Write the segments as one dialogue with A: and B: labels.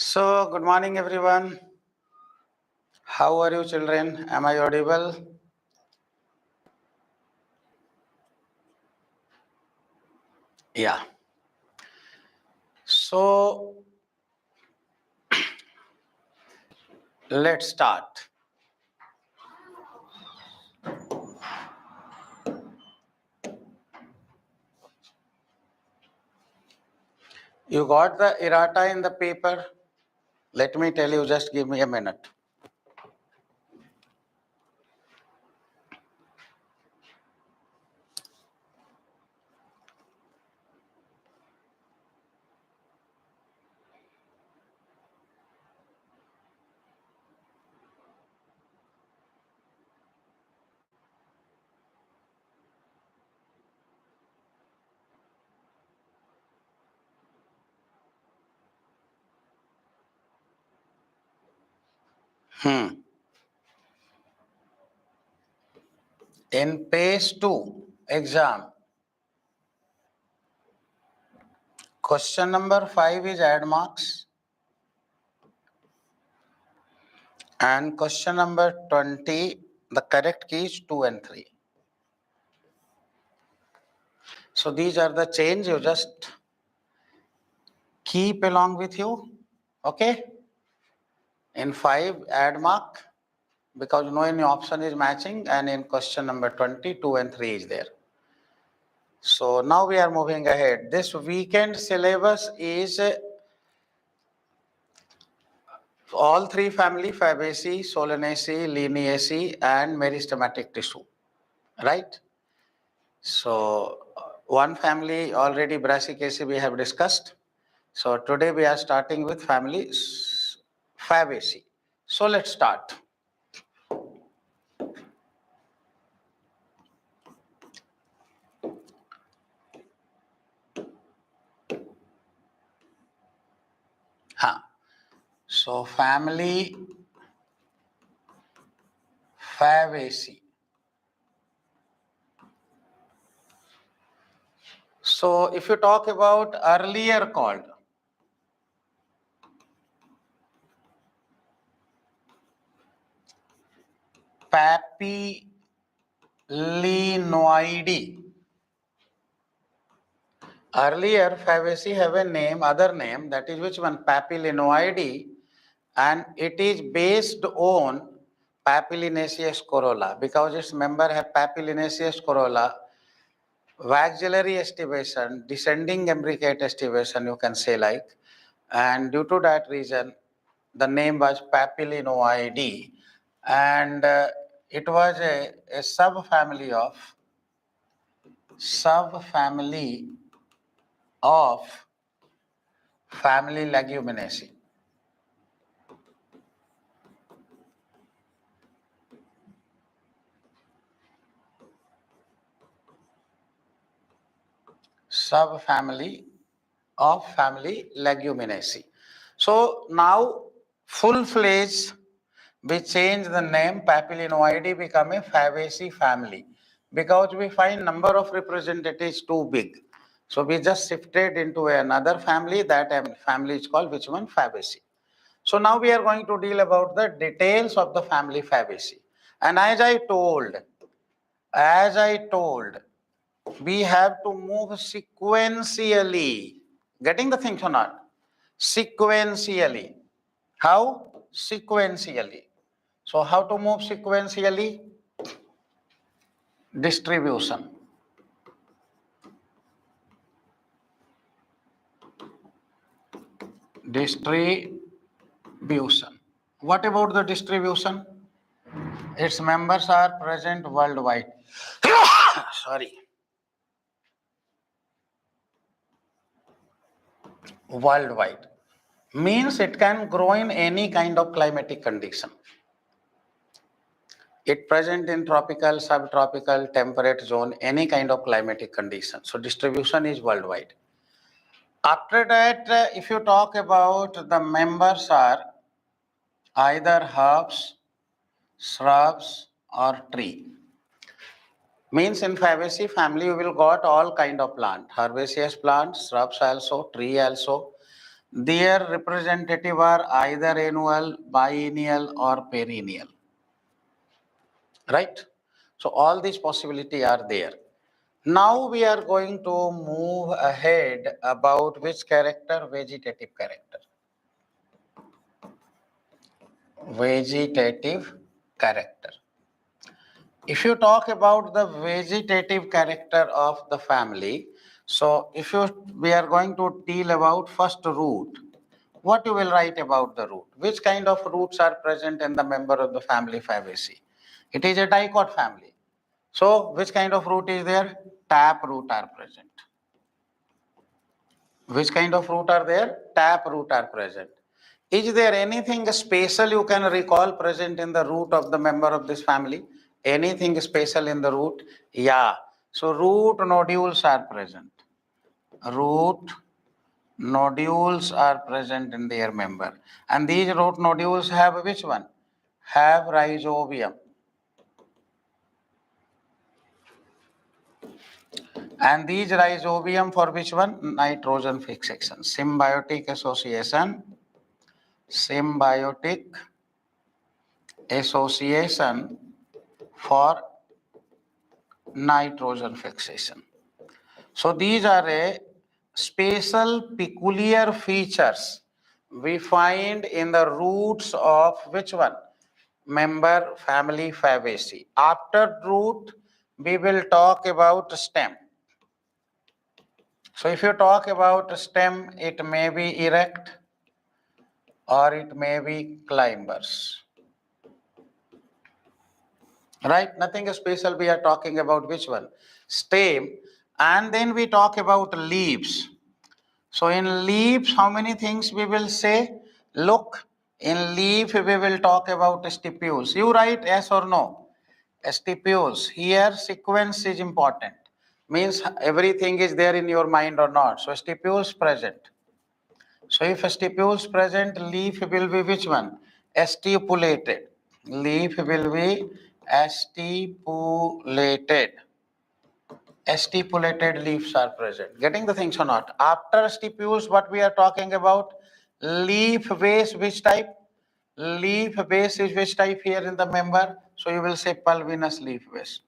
A: So, good morning everyone. How are you children? Am I audible? Yeah. So, let's start. You got the errata in the paper? Let me tell you, just give me a minute. In page 2 exam, question number 5 is add marks and question number 20, the correct key is 2 and 3. So these are the change, you just keep along with you, okay? In 5 add mark, because no any option is matching, and in question number 20, 2 and 3 is there. So now we are moving ahead. This weekend syllabus is all three family, Fabaceae, Solanaceae, Lineaceae and meristematic tissue, right? So one family already Brassicaceae we have discussed. So today we are starting with family Fabaceae. So let's start. So family Fabaceae. So if you talk about earlier called Papilinoideae. Earlier Fabaceae have a name, other name, that is which one? Papilinoideae, and it is based on Papilionaceous corolla because its member have Papilionaceous corolla, waxillary estivation, descending imbricate estivation, you can say like, and due to that reason the name was Papilinoideae, and it was a subfamily of family Leguminosae. Subfamily of family Leguminosae. So now full-fledged we change the name Papilinoideae become a Fabaceae family because we find number of representatives too big. So we just shifted into another family. That family is called which one? Fabaceae. So now we are going to deal about the details of the family Fabaceae. And as I told, we have to move sequentially. Getting the things or not? Sequentially. How? Sequentially. So how to move sequentially? Distribution. Distribution. What about the distribution? Its members are present worldwide. Sorry. Worldwide. Means it can grow in any kind of climatic condition. It present in tropical, subtropical, temperate zone, any kind of climatic condition. So distribution is worldwide. After that, if you talk about the members are either herbs, shrubs or tree. Means in Fabaceae family you will got all kind of plant, herbaceous plants, shrubs also, tree also. Their representative are either annual, biennial or perennial. Right? So all these possibilities are there. Now we are going to move ahead about which character? Vegetative character. Vegetative character. If you talk about the vegetative character of the family, so we are going to deal about first root. What you will write about the root? Which kind of roots are present in the member of the family Fabaceae? It is a dicot family. So which kind of root is there? Tap root are present. Which kind of root are there? Tap root are present. Is there anything special you can recall present in the root of the member of this family? Anything special in the root? Yeah. So root nodules are present. Root nodules are present in their member. And these root nodules have which one? Have rhizobium. And these rhizobium for which one? Nitrogen fixation. Symbiotic association. Symbiotic association for nitrogen fixation. So these are a special peculiar features we find in the roots of which one? Member family Fabaceae. After root, we will talk about stem. So if you talk about stem, it may be erect or it may be climbers. Right? Nothing special. We are talking about which one? Stem. And then we talk about leaves. So in leaves, how many things we will say? Look, in leaf, we will talk about stipules. You write yes or no? Stipules. Here, sequence is important. Means everything is there in your mind or not. So stipules present. So if stipules present, leaf will be which one? Stipulated. Leaf will be stipulated. Stipulated leaves are present. Getting the things or not? After stipules, what we are talking about? Leaf base, which type? Leaf base is which type here in the member? So you will say pulvinous leaf base.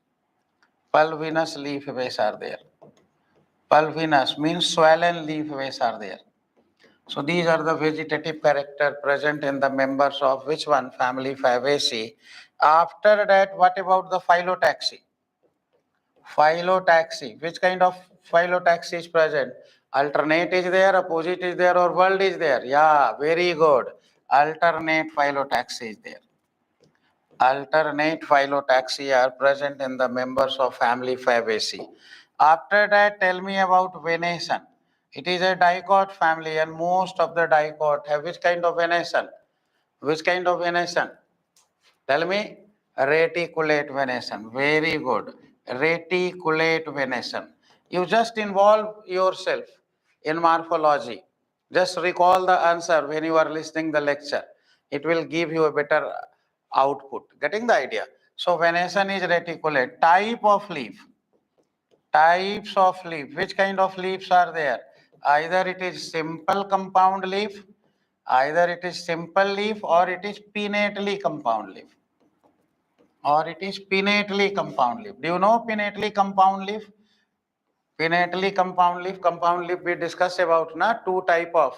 A: Pulvinous leaf base are there. Pulvinous means swollen leaf base are there. So these are the vegetative character present in the members of which one? Family Fabaceae. After that, what about the phyllotaxy? Phyllotaxy. Which kind of phyllotaxy is present? Alternate is there, opposite is there, or world is there? Yeah, very good. Alternate phyllotaxy is there. Alternate phyllotaxy are present in the members of family Fabaceae. After that, tell me about venation. It is a dicot family and most of the dicot have which kind of venation? Which kind of venation? Tell me. Reticulate venation. Very good. Reticulate venation. You just involve yourself in morphology. Just recall the answer when you are listening the lecture. It will give you a better output. Getting the idea? So venation is reticulate. Type of leaf. Types of leaf. Which kind of leaves are there? Either it is simple compound leaf, either it is simple leaf or it is pinnately compound leaf. Or it is pinnately compound leaf. Do you know pinnately compound leaf? Pinnately compound leaf we discussed about na two type of,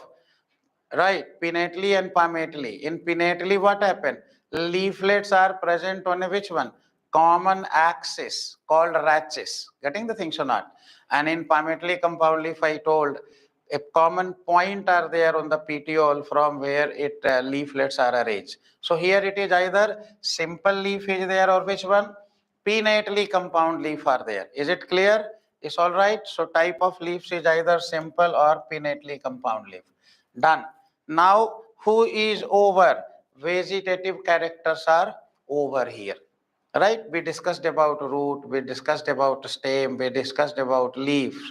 A: right? Pinnately and palmately. In pinnately what happened? Leaflets are present on a which one? Common axis called rachis. Getting the things or not? And in palmately compound leaf I told a common point are there on the petiole from where it leaflets are arranged. So here it is either simple leaf is there or which one? Pinnately compound leaf are there. Is it clear? It's all right. So type of leaves is either simple or pinnately compound leaf. Done. Now who is over? Vegetative characters are over here. Right? We discussed about root, we discussed about stem, we discussed about leaves.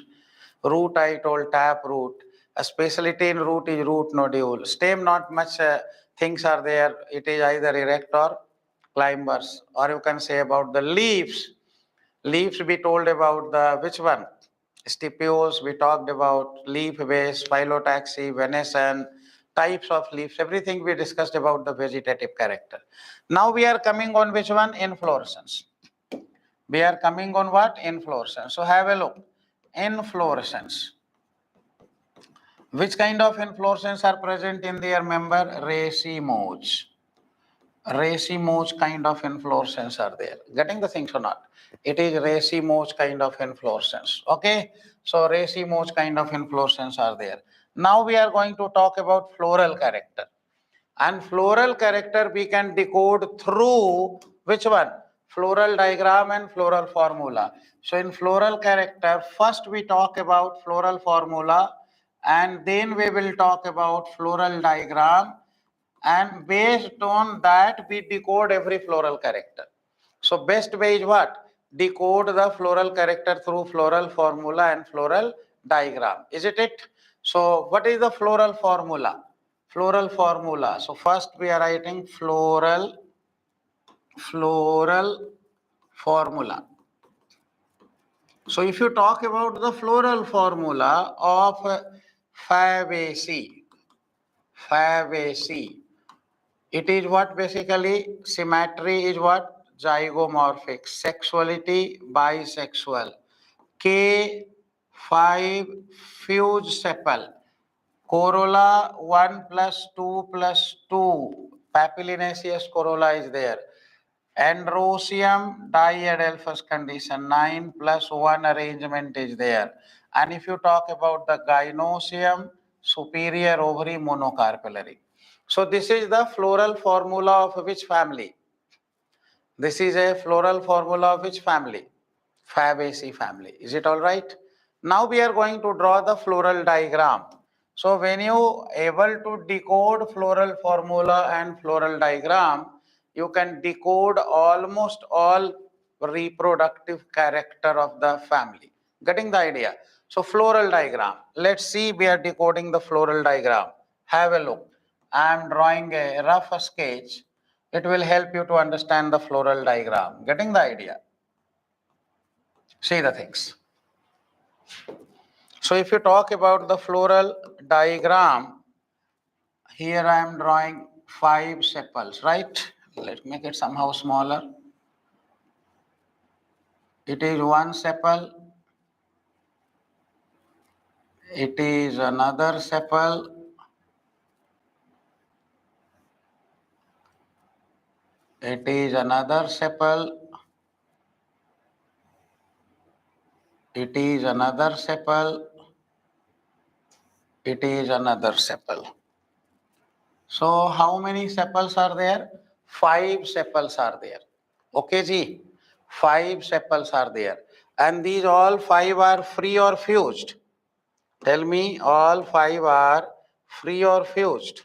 A: Root I told tap root. A specialty in root is root nodule. Stem not much things are there. It is either erect or climbers. Or you can say about the leaves. Leaves be told about the which one? stipules, we talked about leaf base, phyllotaxy, venation, types of leaves, everything we discussed about the vegetative character. Now we are coming on which one? Inflorescence. We are coming on what? Inflorescence. So have a look. Inflorescence. Which kind of inflorescence are present in their member? Racemose. Racemose kind of inflorescence are there. Getting the things or not? It is racemose kind of inflorescence. Okay. So racemose kind of inflorescence are there. Now we are going to talk about floral character. And floral character we can decode through which one? Floral diagram and floral formula. So in floral character, first we talk about floral formula and then we will talk about floral diagram, and based on that we decode every floral character. So best way is what? Decode the floral character through floral formula and floral diagram. Isn't it? So what is the floral formula? Floral formula. So first we are writing floral formula. So if you talk about the floral formula of Fabaceae, it is what basically? Symmetry is what? Zygomorphic. Sexuality, bisexual. K5 fused sepal. Corolla 1 plus 2 plus 2. Papilionaceous corolla is there. Androecium diadelphous condition, 9 plus 1 arrangement is there. And if you talk about the gynoecium, superior ovary monocarpellary. So this is the floral formula of which family? This is a floral formula of which family? Fabaceae family. Is it all right? Now we are going to draw the floral diagram. So when you able to decode floral formula and floral diagram, you can decode almost all reproductive character of the family. Getting the idea? So floral diagram. Let's see, we are decoding the floral diagram. Have a look. I am drawing a rough sketch. It will help you to understand the floral diagram. Getting the idea? See the things. So if you talk about the floral diagram, here I am drawing 5 sepals, right? Let's make it somehow smaller. It is one sepal. It is another sepal. It is another sepal. It is another sepal. It is another sepal. So how many sepals are there? 5 sepals are there. Okay, ji. 5 sepals are there. And these all 5 are free or fused? Tell me, all 5 are free or fused?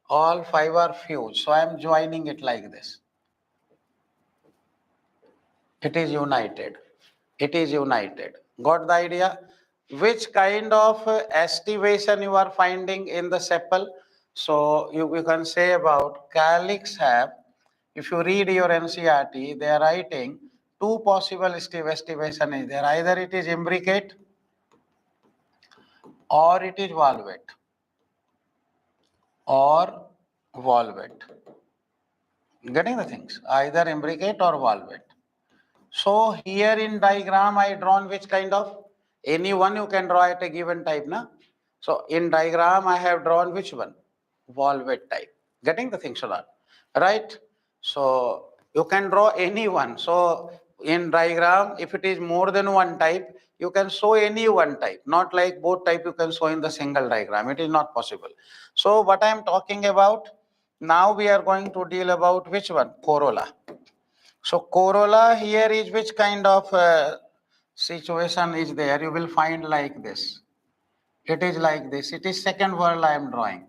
A: All 5 are fused. So I am joining it like this. It is united. It is united. Got the idea? Which kind of estivation you are finding in the sepal? So you can say about calyx have, if you read your NCERT, they are writing 2 possible estivation is there. Either it is imbricate or it is valvate. Or valvate. Getting the things? Either imbricate or valvate. So here in diagram I drawn which kind of? Any one you can draw at a given type, na? So in diagram I have drawn which one? Valvate type. Getting the things or not? Right? So you can draw any one. So in diagram, if it is more than one type, you can show any one type. Not like both type you can show in the single diagram. It is not possible. So what I am talking about, now we are going to deal about which one? Corolla. So Corolla here is which kind of situation is there? You will find like this. It is like this. It is second whorl I am drawing.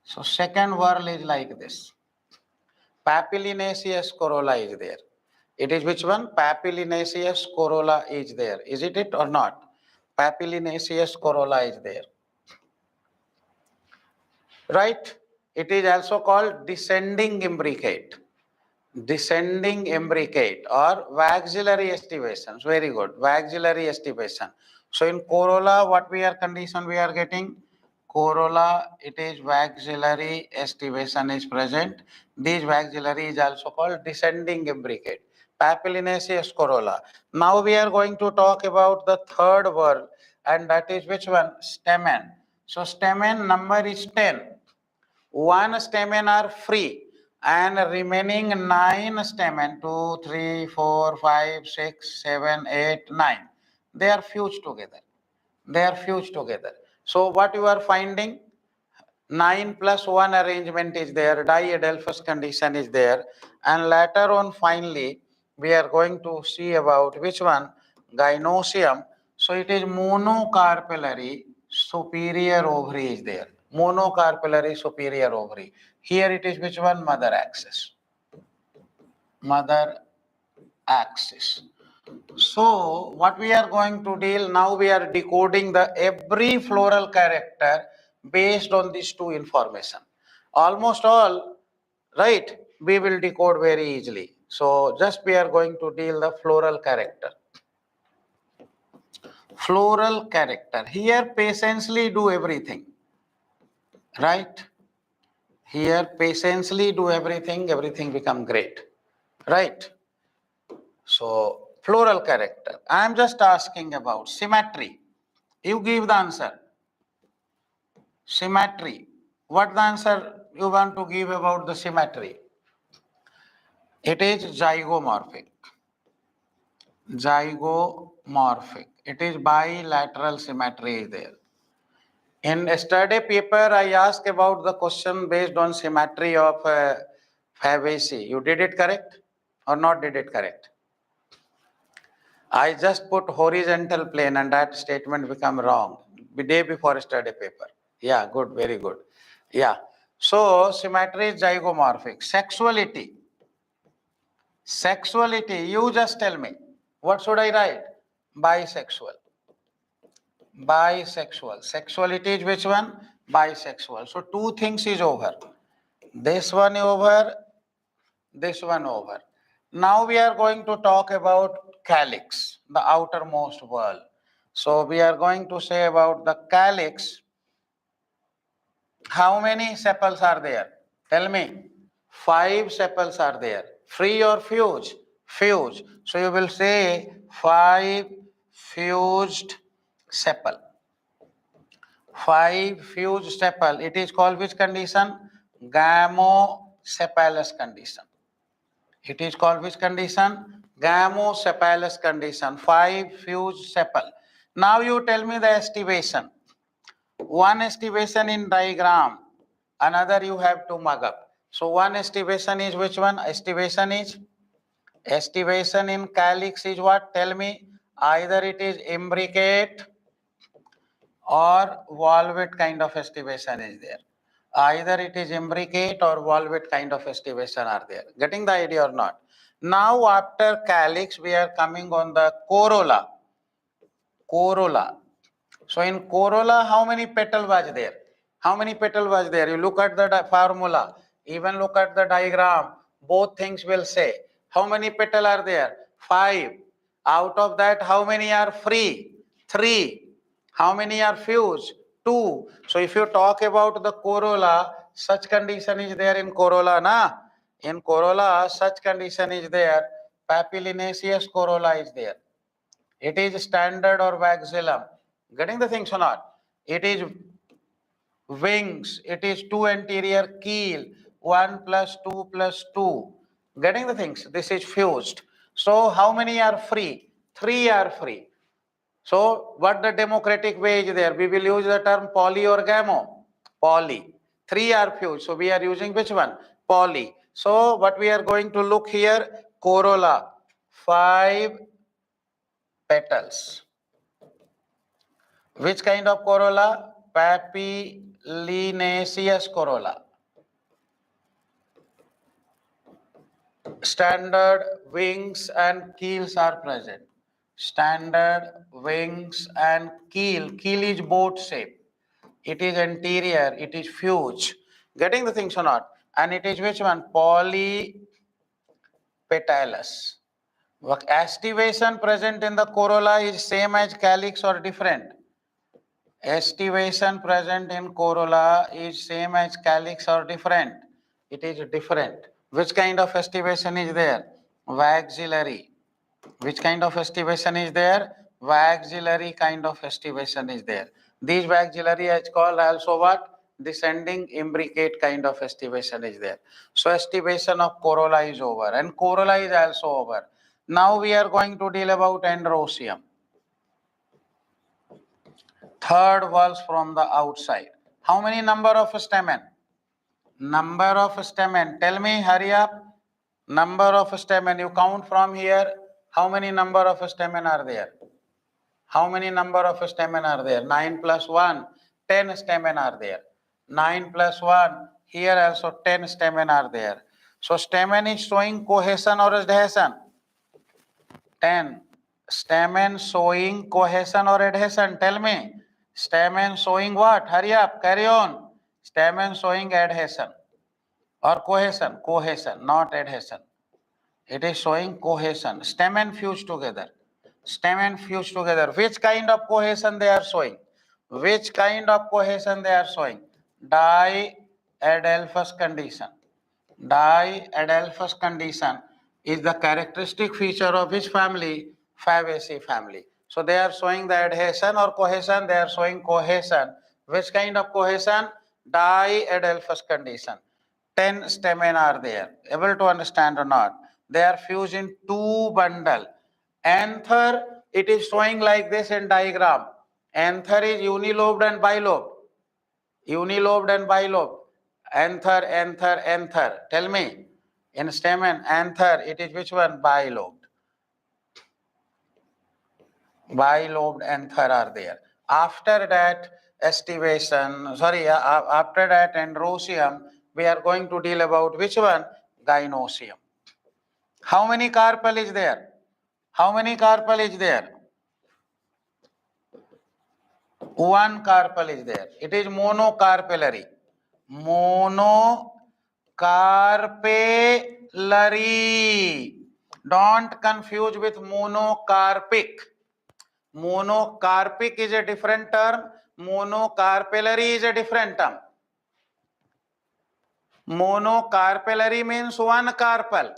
A: So second whorl is like this. Papilionaceous corolla is there. It is which one? Papilionaceous corolla is there. Is it or not? Papilionaceous corolla is there. Right? It is also called descending imbricate. Descending imbricate or waxillary estivations. Very good. Waxillary estivation. So in Corolla, what we are condition we are getting? Corolla, it is waxillary estivation is present. This waxillary is also called descending imbricate. Papilionaceous corolla. Now we are going to talk about the third word, and that is which one? Stamen. So stamen number is 10. One stamen are free and remaining 9 stamen, 2, 3, 4, 5, 6, 7, 8, 9. They are fused together. They are fused together. So what you are finding? 9 plus 1 arrangement is there, diadelphous condition is there, and later on finally we are going to see about which one? Gynosium. So it is monocarpellary superior ovary is there. Monocarpellary superior ovary. Here it is which one? Mother axis. Mother axis. So what we are going to deal now, we are decoding the every floral character based on these two information. Almost all, right, we will decode very easily. So just we are going to deal the floral character. Floral character. Here patiently do everything. Right? Here patiently do everything, everything become great. Right? So floral character. I am just asking about symmetry. You give the answer. Symmetry. What the answer you want to give about the symmetry? It is zygomorphic. Zygomorphic. It is bilateral symmetry is there. In yesterday paper, I asked about the question based on symmetry of Fabaceae. You did it correct or not did it correct? I just put horizontal plane and that statement become wrong the day before study paper. Yeah, good, very good. Yeah. So symmetry is zygomorphic. Sexuality. Sexuality, you just tell me. What should I write? Bisexual. Bisexual. Sexuality is which one? Bisexual. So two things is over. This one over, this one over. Now we are going to talk about calyx, the outermost wall. So we are going to say about the calyx. How many sepals are there? Tell me. 5 sepals are there. Free or fused? Fused. So you will say 5 fused sepal. 5 fused sepal. It is called which condition? Gamosepalous condition. It is called which condition? Gamosepalous condition. 5 fused sepal. Now you tell me the estivation. One estivation in diagram, another you have to mug up. So one estivation is which one? Estivation in calyx is what? Tell me. Either it is imbricate or valvate kind of estivation is there. Either it is imbricate or valvate kind of estivation are there. Getting the idea or not? Now after calyx we are coming on the corolla. Corolla. So in corolla, how many petal was there? How many petal was there? You look at the formula, even look at the diagram, both things will say. How many petal are there? 5. Out of that, how many are free? 3. How many are fused? 2. So if you talk about the corolla, such condition is there in corolla, na? In corolla, such condition is there. Papilionaceous corolla is there. It is standard or waxillum. Getting the things or not? It is wings. It is 2 anterior keel. 1 plus 2 plus 2. Getting the things? This is fused. So how many are free? 3 are free. So what the democratic way is there? We will use the term poly or gamo. Poly. 3 are fused. So we are using which one? Poly. So what we are going to look here? Corolla. 5 petals. Which kind of corolla? Papilionaceous corolla. Standard wings and keels are present. Standard wings and keel. Keel is boat shape. It is anterior. It is fused. Getting the things or not? And it is which one? Polypetalous. Estivation present in the corolla is same as calyx or different? Estivation present in corolla is same as calyx or different? It is different. Which kind of estivation is there? Waxillary. Which kind of estivation is there? Waxillary kind of estivation is there. These waxillary is called also what? Descending imbricate kind of estivation is there. So estivation of corolla is over and corolla is also over. Now we are going to deal about androecium. Third walls from the outside. How many number of stamen? Number of stamen. Tell me, hurry up. Number of stamen. You count from here. How many number of stamen are there? How many number of stamen are there? 9 plus 1, 10 stamen are there. 9 plus 1, here also 10 stamen are there. So stamen is showing cohesion or adhesion? 10. Stamen showing cohesion or adhesion? Tell me. Stamen showing what? Hurry up, carry on. Stamen showing adhesion or cohesion? Cohesion, not adhesion. It is showing cohesion. Stamen fused together. Stamen fused together. Which kind of cohesion they are showing? Which kind of cohesion they are showing? Diadelphous condition. Diadelphous condition is the characteristic feature of which family? Fabaceae family. So they are showing the adhesion or cohesion. They are showing cohesion. Which kind of cohesion? Diadelphous condition. 10 stamen are there. Able to understand or not? They are fused in two bundle. Anther, it is showing like this in diagram. Anther is unilobed and bilobed. Unilobed and bilobed. Anther, anther, anther. Tell me, in stamen, anther, it is which one? Bilobed. Bilobed anther are there. After that, after that androecium, we are going to deal about which one? Gynoecium. How many carpel is there? How many carpel is there? One carpel is there. It is monocarpellary. Monocarpellary. Don't confuse with monocarpic. Monocarpic is a different term. Monocarpellary is a different term. Monocarpellary means one carpel.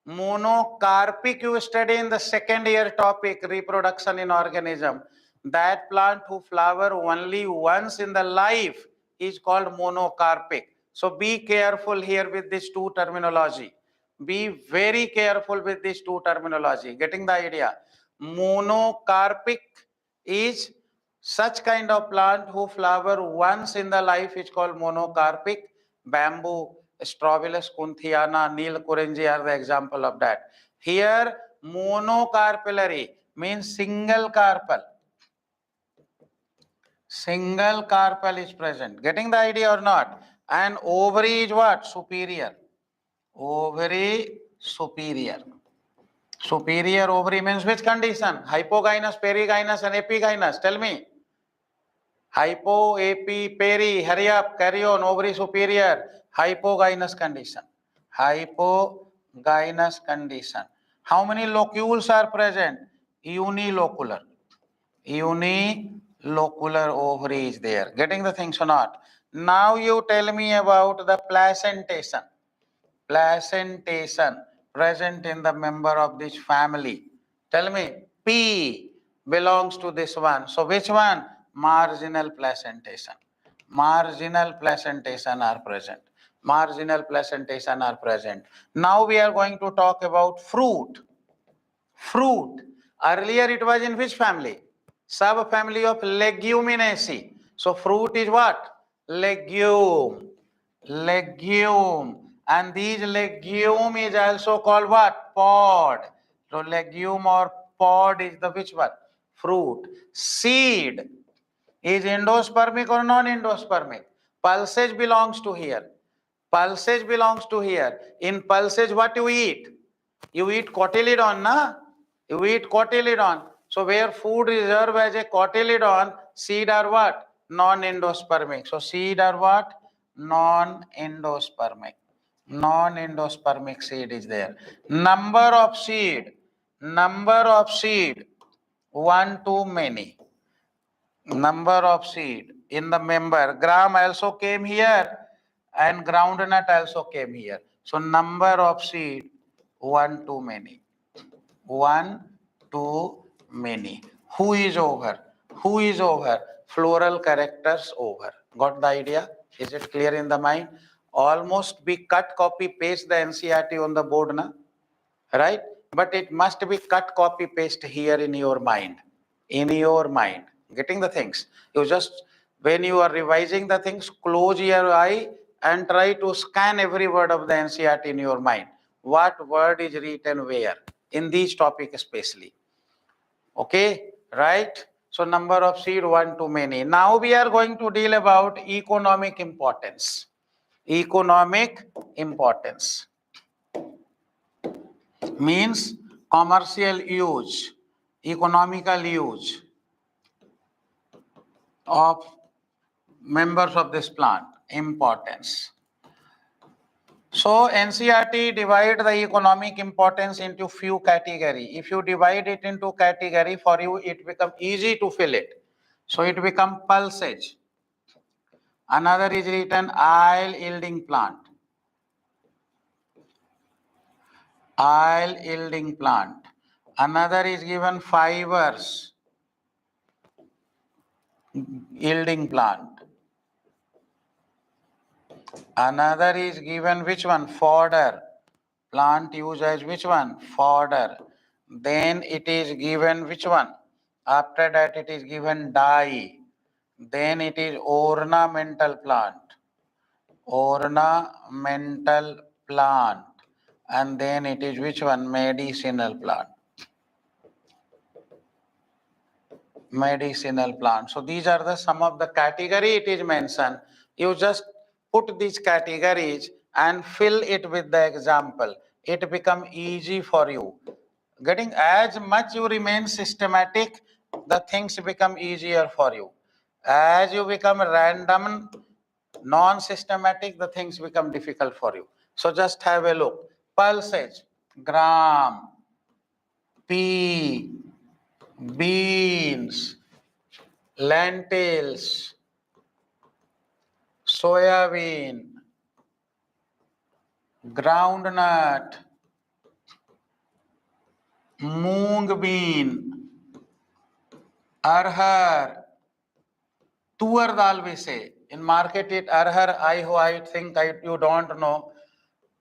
A: Monocarpic you study in the second year topic, reproduction in organism. That plant who flower only once in the life is called monocarpic. So be careful here with these two terminology. Be very careful with these two terminology. Getting the idea? Monocarpic is such kind of plant who flower once in the life is called monocarpic. Bamboo, Strobilus kunthiana, Neil Kurenji are the example of that. Here, monocarpellary means single carpel. Single carpel is present. Getting the idea or not? And ovary is what? Superior. Ovary superior. Superior ovary means which condition? Hypogynous, perigynous and epigynous. Tell me. Hypo, epi, peri, hurry up, carry on, ovary superior, hypogynous condition. Hypogynous condition. How many locules are present? Unilocular. Unilocular ovary is there. Getting the things or not? Now you tell me about the placentation. Placentation present in the member of this family. Tell me, P belongs to this one. So which one? Marginal placentation. Marginal placentation are present. Marginal placentation are present. Now we are going to talk about fruit. Fruit. Earlier it was in which family? Subfamily of Leguminaceae. So fruit is what? Legume. Legume. And these legume is also called what? Pod. So legume or pod is the which one? Fruit. Seed is endospermic or non-endospermic? Pulsage belongs to here. Pulsage belongs to here. In pulsage, what you eat? You eat cotyledon, na? You eat cotyledon. So where food reserve as a cotyledon, seed are what? Non-endospermic. So seed are what? Non-endospermic. Non-endospermic seed is there. Number of seed. number of seed, one too many. Number of seed in the member. Gram also came here and groundnut also came here. So number of seed, one too many. One too many. Who is over? Who is over? Floral characters over. Got the idea? Is it clear in the mind? Almost be cut, copy, paste the NCERT on the board, na? Right? But it must be cut, copy, paste here in your mind. In your mind. Getting the things. You just, when you are revising the things, close your eye and try to scan every word of the NCERT in your mind. What word is written where? In these topics especially. Okay, right? So number of seed, one too many. Now we are going to deal about economic importance. Economic importance means commercial use, economical use of members of this plant. Importance. So NCERT divide the economic importance into few category. If you divide it into category, for you it become easy to fill it. So it become pulsage. Another is written oil yielding plant. Oil yielding plant. Another is given fibers yielding plant. Another is given which one? Fodder. Plant use as which one? Fodder. Then it is given which one? After that it is given dye. Then it is ornamental plant. Ornamental plant. And then it is which one? Medicinal plant. Medicinal plant. So these are the some of the category it is mentioned. You just put these categories and fill it with the example. It become easy for you. Getting as much you remain systematic, the things become easier for you. As you become random, non-systematic, the things become difficult for you. So just have a look. Pulsage, gram, pea, beans, lentils, soybean, groundnut, moong bean, arhar, tuar dal we say. In market it arhar, I think you don't know.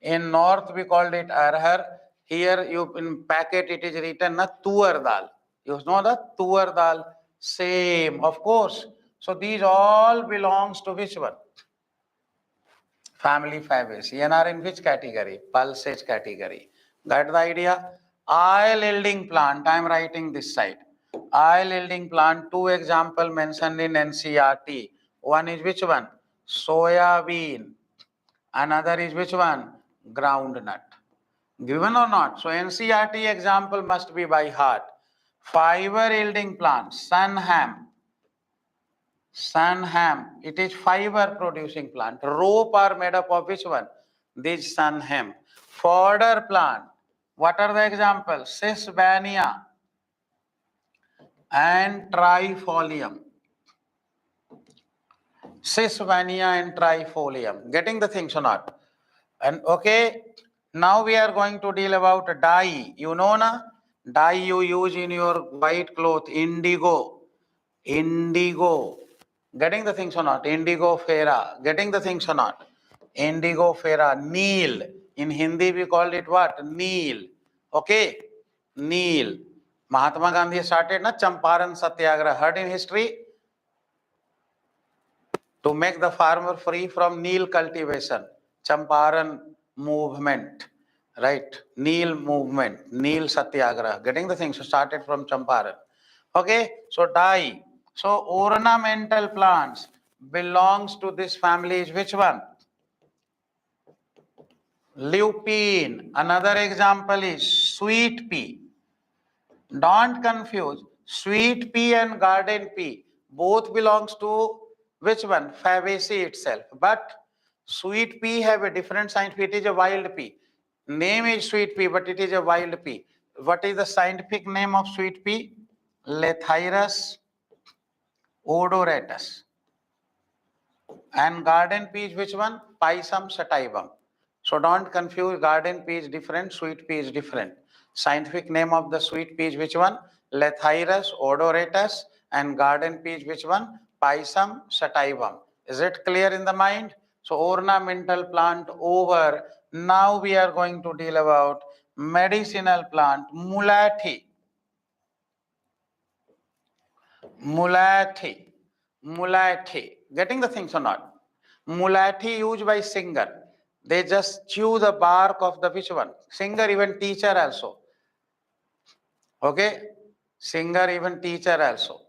A: In north we called it arhar. Here you in packet it is written na tuar dal. You know the tuar dal. Same, of course. So these all belongs to which one? Family Fabaceae. And are in which category? Pulsage category. Got the idea? Oil yielding plant. I am writing this side. Oil yielding plant. Two example mentioned in NCERT. One is which one? Soya bean. Another is which one? Groundnut. Given or not? So NCERT example must be by heart. Fiber yielding plant. Sunham. Sunham, it is fiber producing plant. Rope are made up of which one? This sunham. Fodder plant. What are the examples? Sesbania and trifolium. Sesbania and trifolium. Getting the things or not? And okay, now we are going to deal about dye. You know na? Dye you use in your white cloth. Indigo. Indigo. Getting the things or not? Indigo fera. Getting the things or not? Indigo fera. Neil. In Hindi we call it what? Neil. Okay? Neil. Mahatma Gandhi started na Champaran Satyagraha. Heard in history? To make the farmer free from Neil cultivation. Champaran movement. Right? Neil movement. Neil Satyagraha. Getting the things started from Champaran. Okay? So dye. So ornamental plants belongs to this family is which one? Lupine. Another example is sweet pea. Don't confuse sweet pea and garden pea. Both belongs to which one? Fabaceae itself. But sweet pea have a different scientific. It is a wild pea. Name is sweet pea, but it is a wild pea. what is the scientific name of sweet pea? Lathyrus odoratus. And garden pea is which one? Pisum sativum. So don't confuse, garden pea is different, sweet pea is different. Scientific name of the sweet pea is which one? Lathyrus odoratus. And garden pea is which one? Pisum sativum. Is it clear in the mind? So ornamental plant over. Now we are going to deal about medicinal plant, mulathi. Mulathi. Mulathi. Getting the things or not? Mulathi used by singer. They just chew the bark of the which one? Singer, even teacher also. Okay? Singer, even teacher also.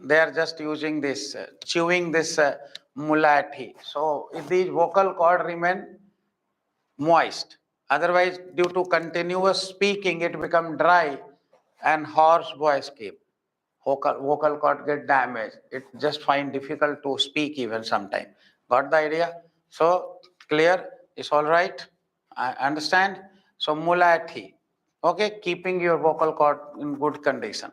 A: They are just using this, chewing this mulathi. So if these vocal cord remain moist. Otherwise, due to continuous speaking, it become dry and hoarse voice came. Vocal cord get damaged. It just find difficult to speak even sometime. Got the idea? So clear? It's all right? I understand? So mulathi. Okay, keeping your vocal cord in good condition.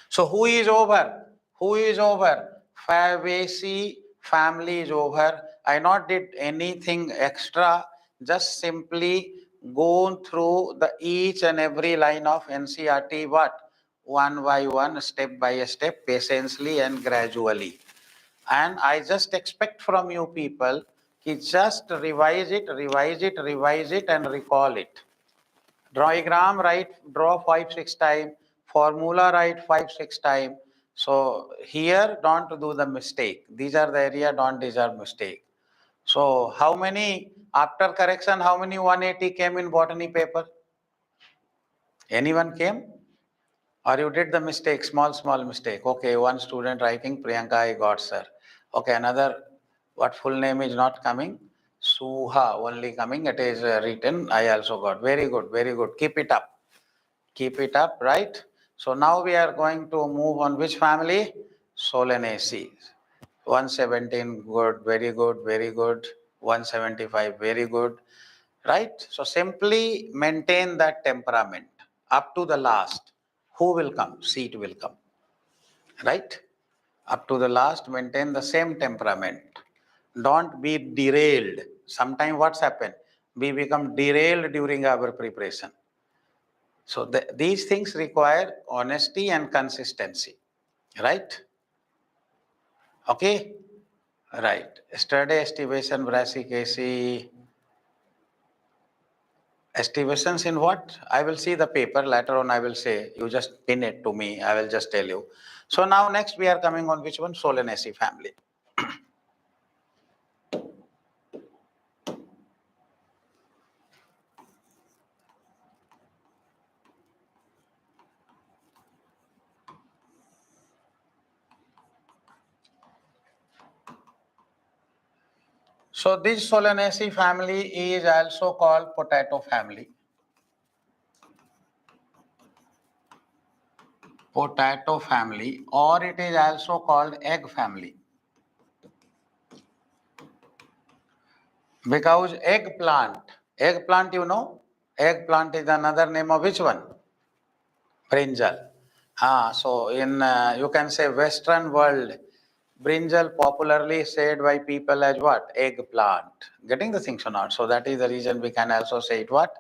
A: So who is over? Who is over? Fabaceae family is over. I not did anything extra. Just simply go through the each and every line of NCERT. What? One by one, step by step, patiently and gradually. And I just expect from you people, just revise it, and recall it. Diagram write, draw 5-6 times. Formula write 5-6 times. So here don't do the mistake. These are the area don't deserve mistake. So how many, after correction, how many 180 came in botany paper? Anyone came? Or you did the mistake, small mistake. Okay, one student writing, Priyanka, I got, sir. Okay, another, what full name is not coming? Suha only coming, it is written, I also got. Very good, very good. Keep it up. Keep it up, right? So now we are going to move on which family? Solanaceae. 117, good, very good, very good. 175, very good, right? So simply maintain that temperament up to the last. Who will come? Seed will come, right? Up to the last, maintain the same temperament. Don't be derailed. Sometimes what's happened? We become derailed during our preparation. So these things require honesty and consistency, right? Okay, right. Study estivation, brassicaceae. Estivations in what? I will see the paper later on. I will say, you just pin it to me. I will just tell you. So now next we are coming on which one? Solanaceae family. So this Solanaceae family is also called potato family. Potato family, or it is also called egg family. Because eggplant you know, eggplant is another name of which one? Brinjal. So in you can say Western world, brinjal popularly said by people as what? Eggplant. Getting the things or not? So that is the reason we can also say it what?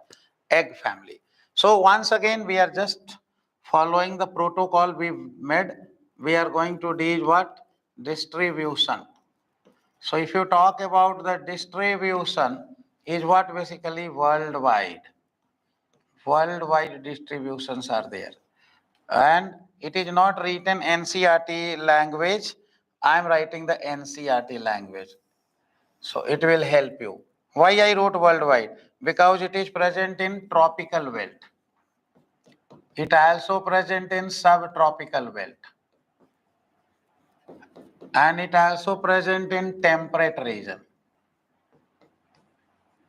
A: Egg family. So once again we are just following the protocol we made. We are going to deal what? Distribution. So if you talk about the distribution is what basically worldwide. Worldwide distributions are there. And it is not written NCERT language. I am writing the NCERT language. So it will help you. Why I wrote worldwide? Because it is present in tropical belt. It also present in subtropical belt. And it also present in temperate region.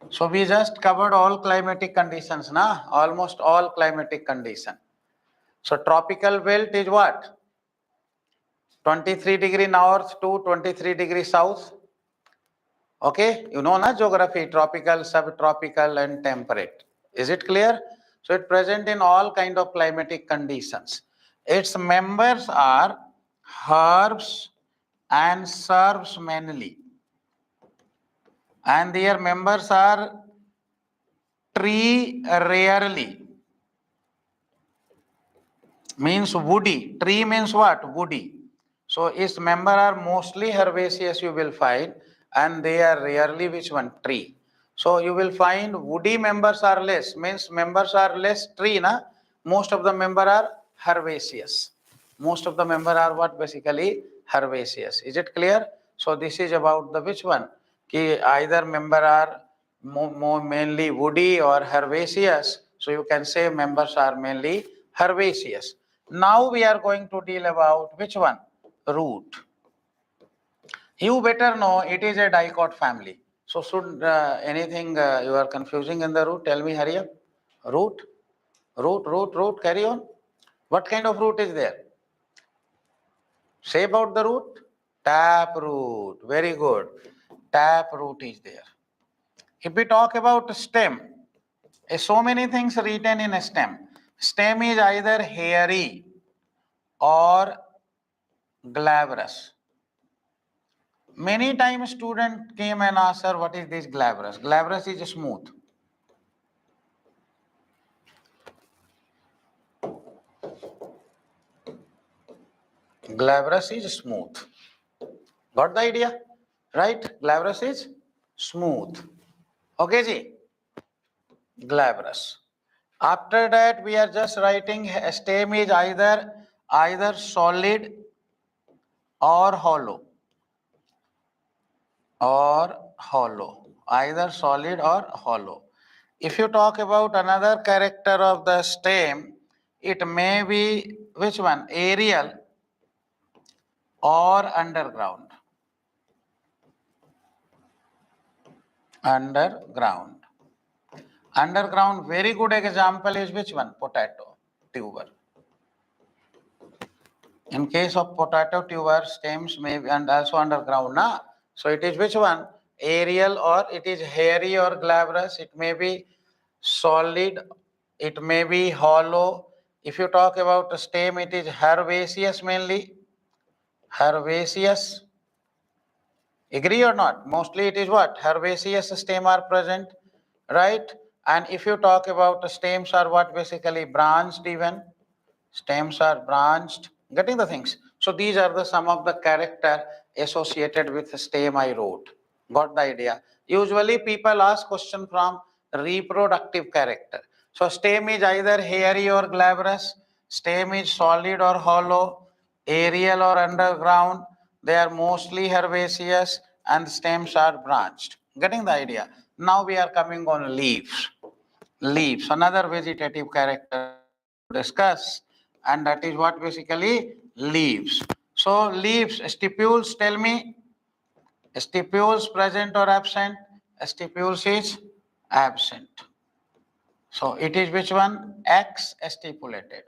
A: So we just covered all climatic conditions, na? Almost all climatic condition. So tropical belt is what? 23° north to 23° south. Okay, you know na geography, tropical, subtropical and temperate. Is it clear? So it present in all kind of climatic conditions. Its members are herbs and shrubs mainly. And their members are tree rarely. Means woody. Tree means what? Woody. So its member are mostly herbaceous you will find, and they are rarely which one? Tree. So you will find woody members are less, means members are less tree, na? Most of the member are herbaceous. Most of the member are what? Basically herbaceous. Is it clear? So this is about the which one? Ki either member are more mainly woody or herbaceous. So you can say members are mainly herbaceous. Now we are going to deal about which one? Root. You better know it is a dicot family. So should anything you are confusing in the root, tell me, hurry up. Root, root, carry on. What kind of root is there? Say about the root. Tap root, very good. Tap root is there. If we talk about stem, so many things written in a stem. Stem is either hairy or glabrous. Many times student came and asked, sir, what is this glabrous? Glabrous is smooth. Glabrous is smooth. Got the idea? Right? Glabrous is smooth. Okay, ji? Glabrous. After that, we are just writing stem is either solid or hollow. Either solid or hollow. If you talk about another character of the stem, it may be which one? Aerial or underground. Underground. Underground, very good example is which one? Potato tuber. In case of potato tuber, stems may be and also underground, na? So it is which one? Aerial, or it is hairy or glabrous. It may be solid, it may be hollow. If you talk about the stem, it is herbaceous mainly. Herbaceous. Agree or not? Mostly it is what? Herbaceous stem are present, right? And if you talk about the stems are what? Basically branched even. Stems are branched. Getting the things? So these are the some of the character associated with the stem I wrote. Got the idea? Usually people ask question from reproductive character. So stem is either hairy or glabrous. Stem is solid or hollow, aerial or underground. They are mostly herbaceous and stems are branched. Getting the idea? Now we are coming on leaves. Leaves, another vegetative character to discuss, and that is what basically leaves. So leaves, stipules, tell me, stipules present or absent? Stipules is absent. So it is which one? X stipulated.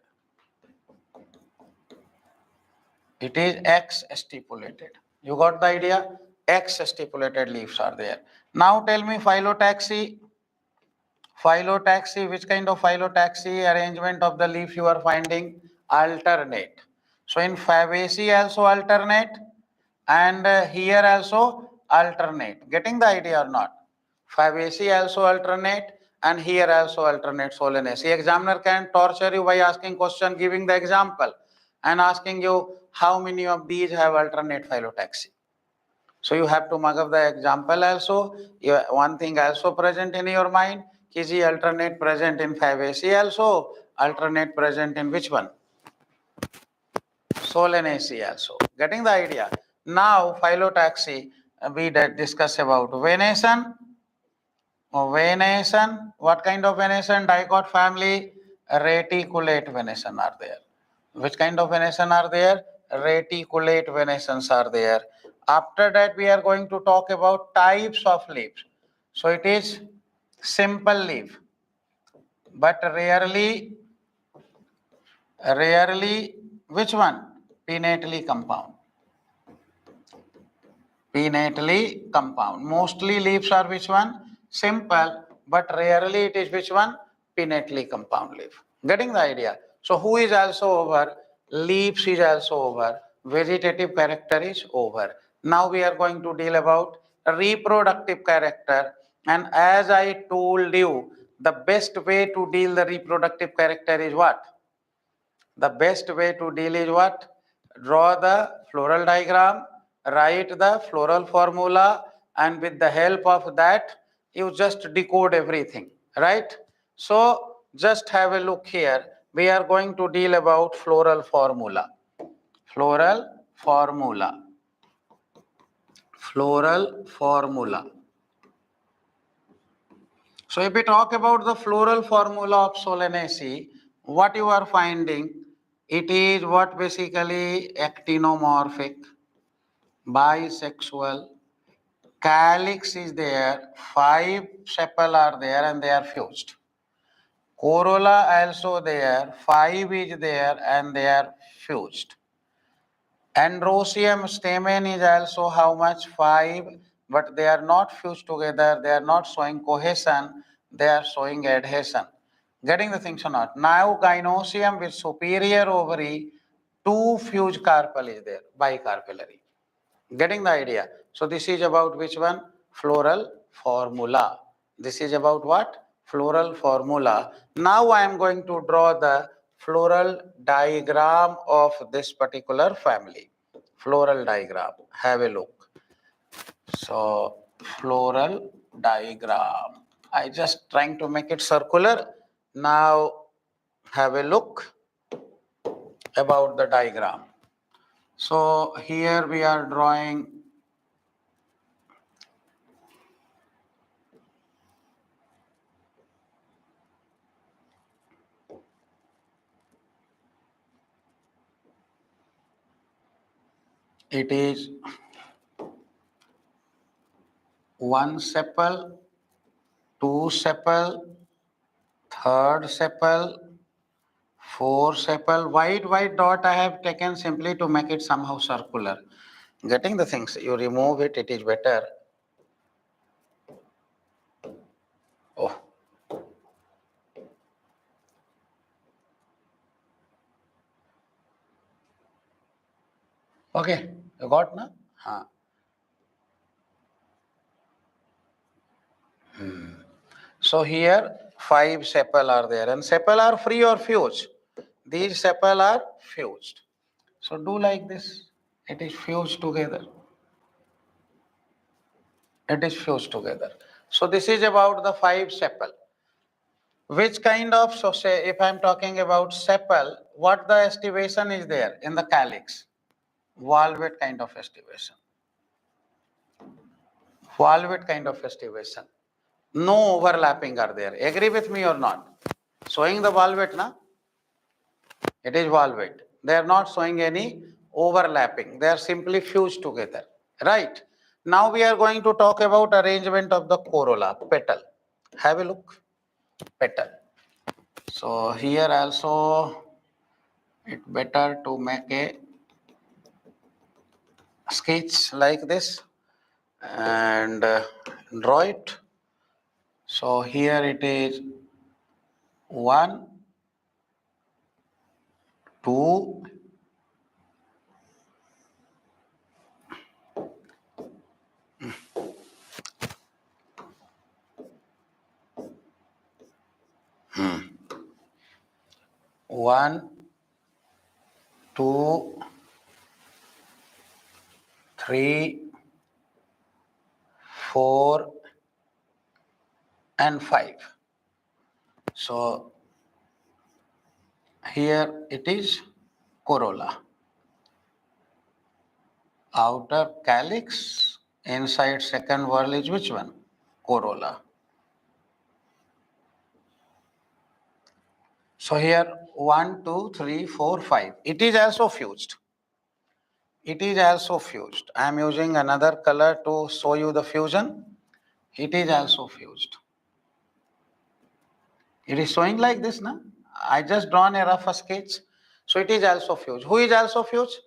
A: It is X stipulated. You got the idea? X stipulated leaves are there. Now tell me phyllotaxy. Phyllotaxy, which kind of phyllotaxy arrangement of the leaf you are finding? Alternate. So in Fabaceae also alternate, and here also alternate. Getting the idea or not? Fabaceae also alternate, and here also alternate Solanaceae. Examiner can torture you by asking question, giving the example, and asking you how many of these have alternate phyllotaxy. So you have to mug up the example also. One thing also present in your mind, is the alternate present in Fabaceae also, alternate present in which one? Solanaceae also. Getting the idea? Now phyllotaxy, we discuss about venation. Venation, what kind of venation? Dicot family, reticulate venation are there. Which kind of venation are there? Reticulate venations are there. After that, we are going to talk about types of leaves. So it is simple leaf, but rarely which one? Pinnately compound. Pinnately compound. Mostly leaves are which one? Simple, but rarely it is which one? pinnately compound leaf. Getting the idea? So who is also over? Leaves is also over. Vegetative character is over. Now we are going to deal about reproductive character. And as I told you, the best way to deal the reproductive character is what? The best way to deal is what? Draw the floral diagram, write the floral formula, and with the help of that, you just decode everything, right? So just have a look here. We are going to deal about floral formula. Floral formula. Floral formula. So if we talk about the floral formula of Solanaceae, what you are finding, it is what basically actinomorphic, bisexual, calyx is there, 5 sepal are there and they are fused. Corolla also there, 5 is there and they are fused. Androecium stamen is also how much? 5, but they are not fused together, they are not showing cohesion, they are showing adhesion. Getting the things or not? Now gynoecium with superior ovary, 2 fused carpel is there, bicarpellary. Getting the idea? So this is about which one? Floral formula. This is about what? Floral formula. Now I am going to draw the floral diagram of this particular family. Floral diagram. Have a look. So floral diagram. I just trying to make it circular. Now have a look about the diagram. So here we are drawing it is 1 sepal, 2 sepal, 3rd sepal, 4 sepal. White dot I have taken simply to make it somehow circular. Getting the things, you remove it, it is better. Oh. Okay, you got na? Haan. So here 5 sepal are there and sepal are free or fused. These sepal are fused. So do like this. It is fused together. It is fused together. So this is about the 5 sepal. Which kind of, so say if I am talking about sepal, what the estivation is there in the calyx? Valvate kind of estivation. Valvate kind of estivation. No overlapping are there. Agree with me or not? Showing the valvate, na? It is valvate. They are not showing any overlapping. They are simply fused together. Right? Now we are going to talk about arrangement of the corolla, petal. Have a look. Petal. So here also it better to make a sketch like this and draw it. So here it is 1, 2, 1, 2, 3, 4 and 5. So here it is corolla. Outer calyx, inside second whorl is which one? Corolla. So here 1, 2, 3, 4, 5. It is also fused. It is also fused. I am using another color to show you the fusion. It is also fused. It is showing like this, na? I just drawn a rough sketch. So it is also fused. Who is also fused?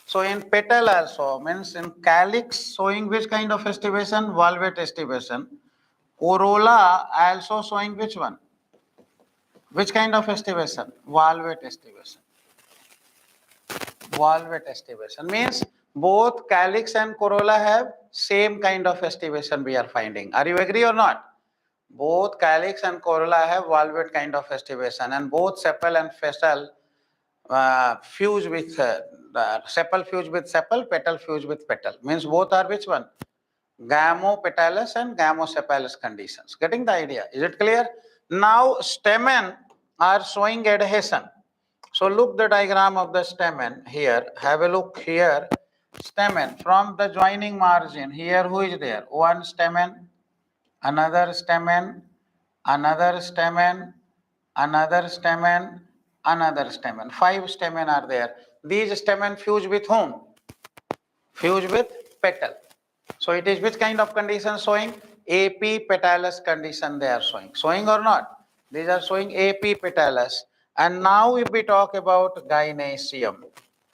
A: So in petal also, means in calyx showing which kind of estivation? Valvate estivation. Corolla also showing which one? Which kind of estivation? Valvate estivation. Valvate estivation means both calyx and corolla have same kind of estivation we are finding. Are you agree or not? Both calyx and corolla have valvate kind of estivation, and both sepal and petal fuse with sepal fuse with sepal, petal fuse with petal. Means both are which one? Gamopetalous and gamosepalous conditions. Getting the idea? Is it clear? Now stamen are showing adhesion. So look the diagram of the stamen here. Have a look here. Stamen from the joining margin. Here who is there? One stamen, another stamen, another stamen, another stamen, another stamen. 5 stamen are there. These stamen fuse with whom? Fuse with petal. So it is which kind of condition showing? Apipetalous condition they are showing. Showing or not? These are showing apipetalous. And now if we talk about gynoecium.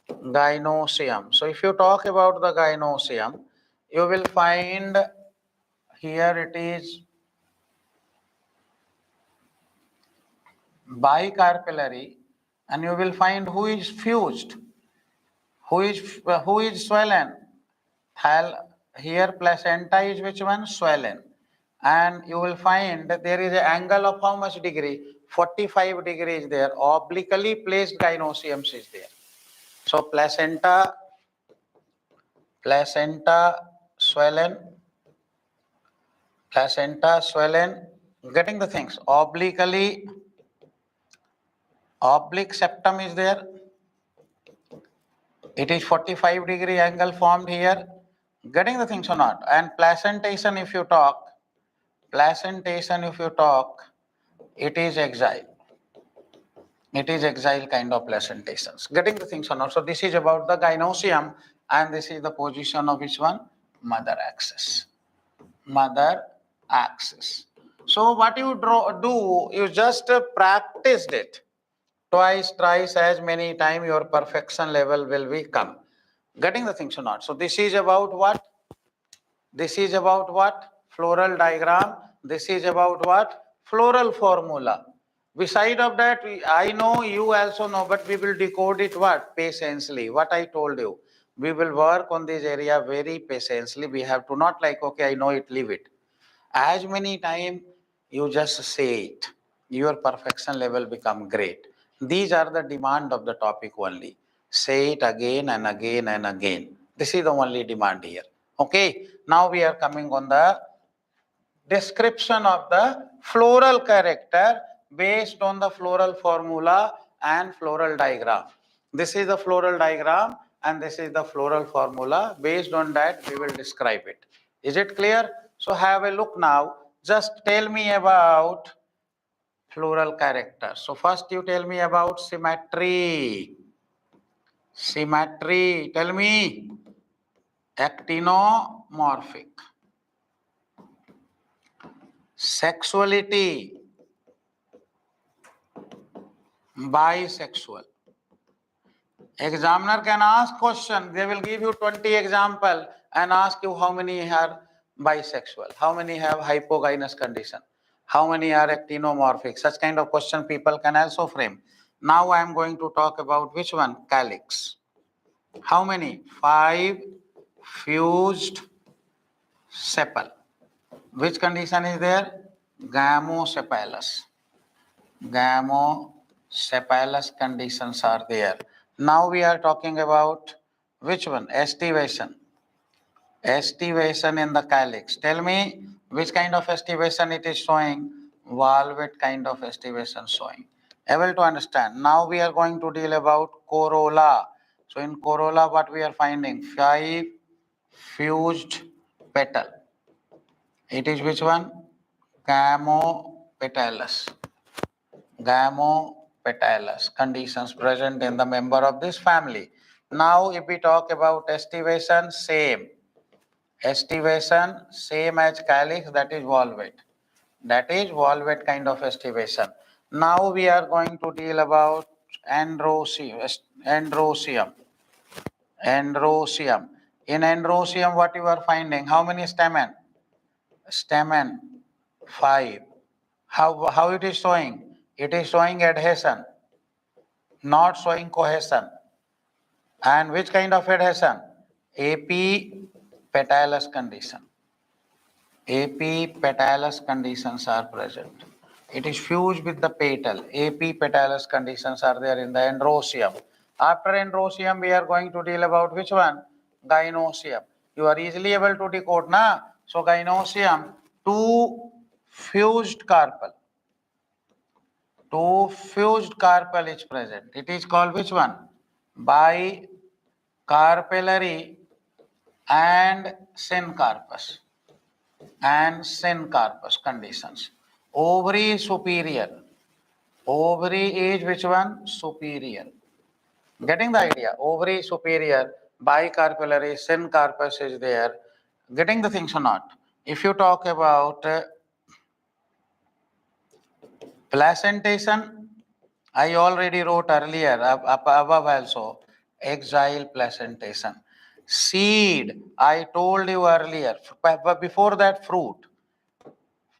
A: Gynoecium. So if you talk about the gynoecium, you will find here it is bicarpellary, and you will find who is fused, who is swollen. Here placenta is which one? Swollen. And you will find that there is an angle of how much degree? 45 degrees there. Obliquely placed gynoecium is there. So placenta swollen, getting the things. Oblique septum is there. It is 45-degree angle formed here. Getting the things or not? And placentation if you talk, it is exile. It is exile kind of placentations. Getting the things or not? So this is about the gynoecium, and this is the position of which one? Mother axis. Mother axis. So what you do, you just practiced it. Twice, thrice, as many times your perfection level will be come. Getting the things or not? So this is about what? This is about what? Floral diagram. This is about what? Floral formula. Beside of that, I know you also know, but we will decode it what? Patiently. What I told you. We will work on this area very patiently. We have to not like, okay, I know it, leave it. As many times you just say it, your perfection level become great. These are the demand of the topic only. Say it again and again and again. This is the only demand here. Okay, now we are coming on the description of the floral character based on the floral formula and floral diagram. This is the floral diagram and this is the floral formula. Based on that, we will describe it. Is it clear? So have a look now. Just tell me about floral character. So first you tell me about symmetry. Symmetry, tell me. Actinomorphic. Sexuality. Bisexual. Examiner can ask question. They will give you 20 example and ask you how many are bisexual, how many have hypogynous condition, how many are actinomorphic. Such kind of question people can also frame. Now I am going to talk about which one? Calyx. How many? 5 fused sepal. Which condition is there? Gamosepalous. Gamosepalous conditions are there. Now we are talking about which one? Estivation. Estivation in the calyx. Tell me which kind of estivation it is showing? Valvate kind of estivation showing. Able to understand. Now we are going to deal about corolla. So in corolla what we are finding? 5 fused petal. It is which one? Gamopetalous. Gamopetalous conditions present in the member of this family. Now if we talk about estivation, same. Estivation, same as calyx, that is valvate. That is valvate kind of estivation. Now we are going to deal about androecium. Androecium. In androecium, what you are finding? How many stamen? Stamen, 5. How it is showing? it is showing adhesion, not showing cohesion. And which kind of adhesion? Epipetalous condition. Epipetalous conditions are present. It is fused with the petal. Epipetalous conditions are there in the androecium. After androecium, we are going to deal about which one? Gynoecium. You are easily able to decode, na? So gynoecium, two fused carpel. Two fused carpel is present. It is called which one? Bicarpellary and syncarpus. And syncarpus conditions. Ovary is superior. Ovary is which one? Superior. Getting the idea? Ovary is superior, bicarpellary, syncarpus is there. Getting the things or not? If you talk about placentation, I already wrote earlier, above also, exile placentation. Seed, I told you earlier, before that fruit.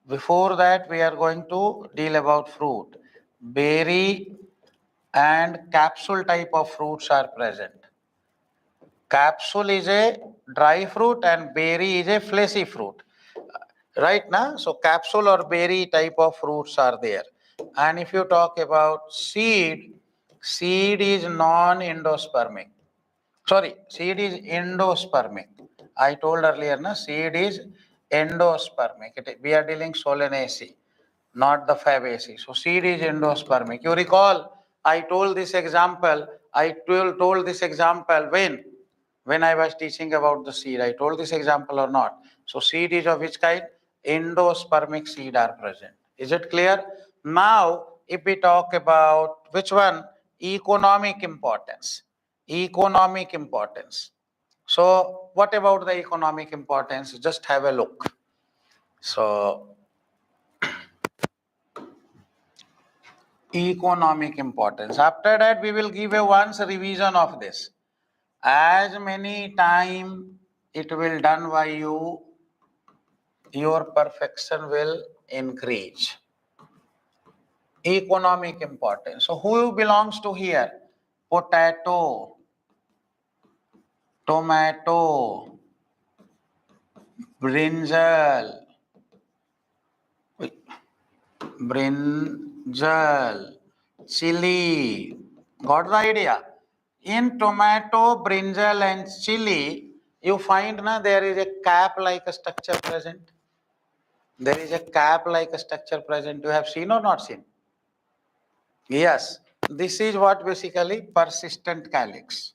A: Before that, we are going to deal about fruit. Berry and capsule type of fruits are present. Capsule is a dry fruit and berry is a fleshy fruit. Right now, so capsule or berry type of fruits are there. And if you talk about seed, seed is non-endospermic. Sorry, seed is endospermic. I told earlier, na, seed is endospermic. We are dealing Solanaceae, not the Fabaceae. So seed is endospermic. You recall, I told this example. I told this example when I was teaching about the seed. I told this example or not? So seed is of which kind? Endospermic seed are present. Is it clear? Now, if we talk about which one? Economic importance. Economic importance. So what about the economic importance? Just have a look. So economic importance. After that, we will give a once revision of this. As many time it will done by you, your perfection will increase. Economic importance. So who belongs to here? Potato, tomato, brinjal, chili. Got the idea? In tomato, brinjal and chili, you find na there is a cap-like structure present. There is a cap-like structure present. You have seen or not seen? Yes. This is what basically persistent calyx.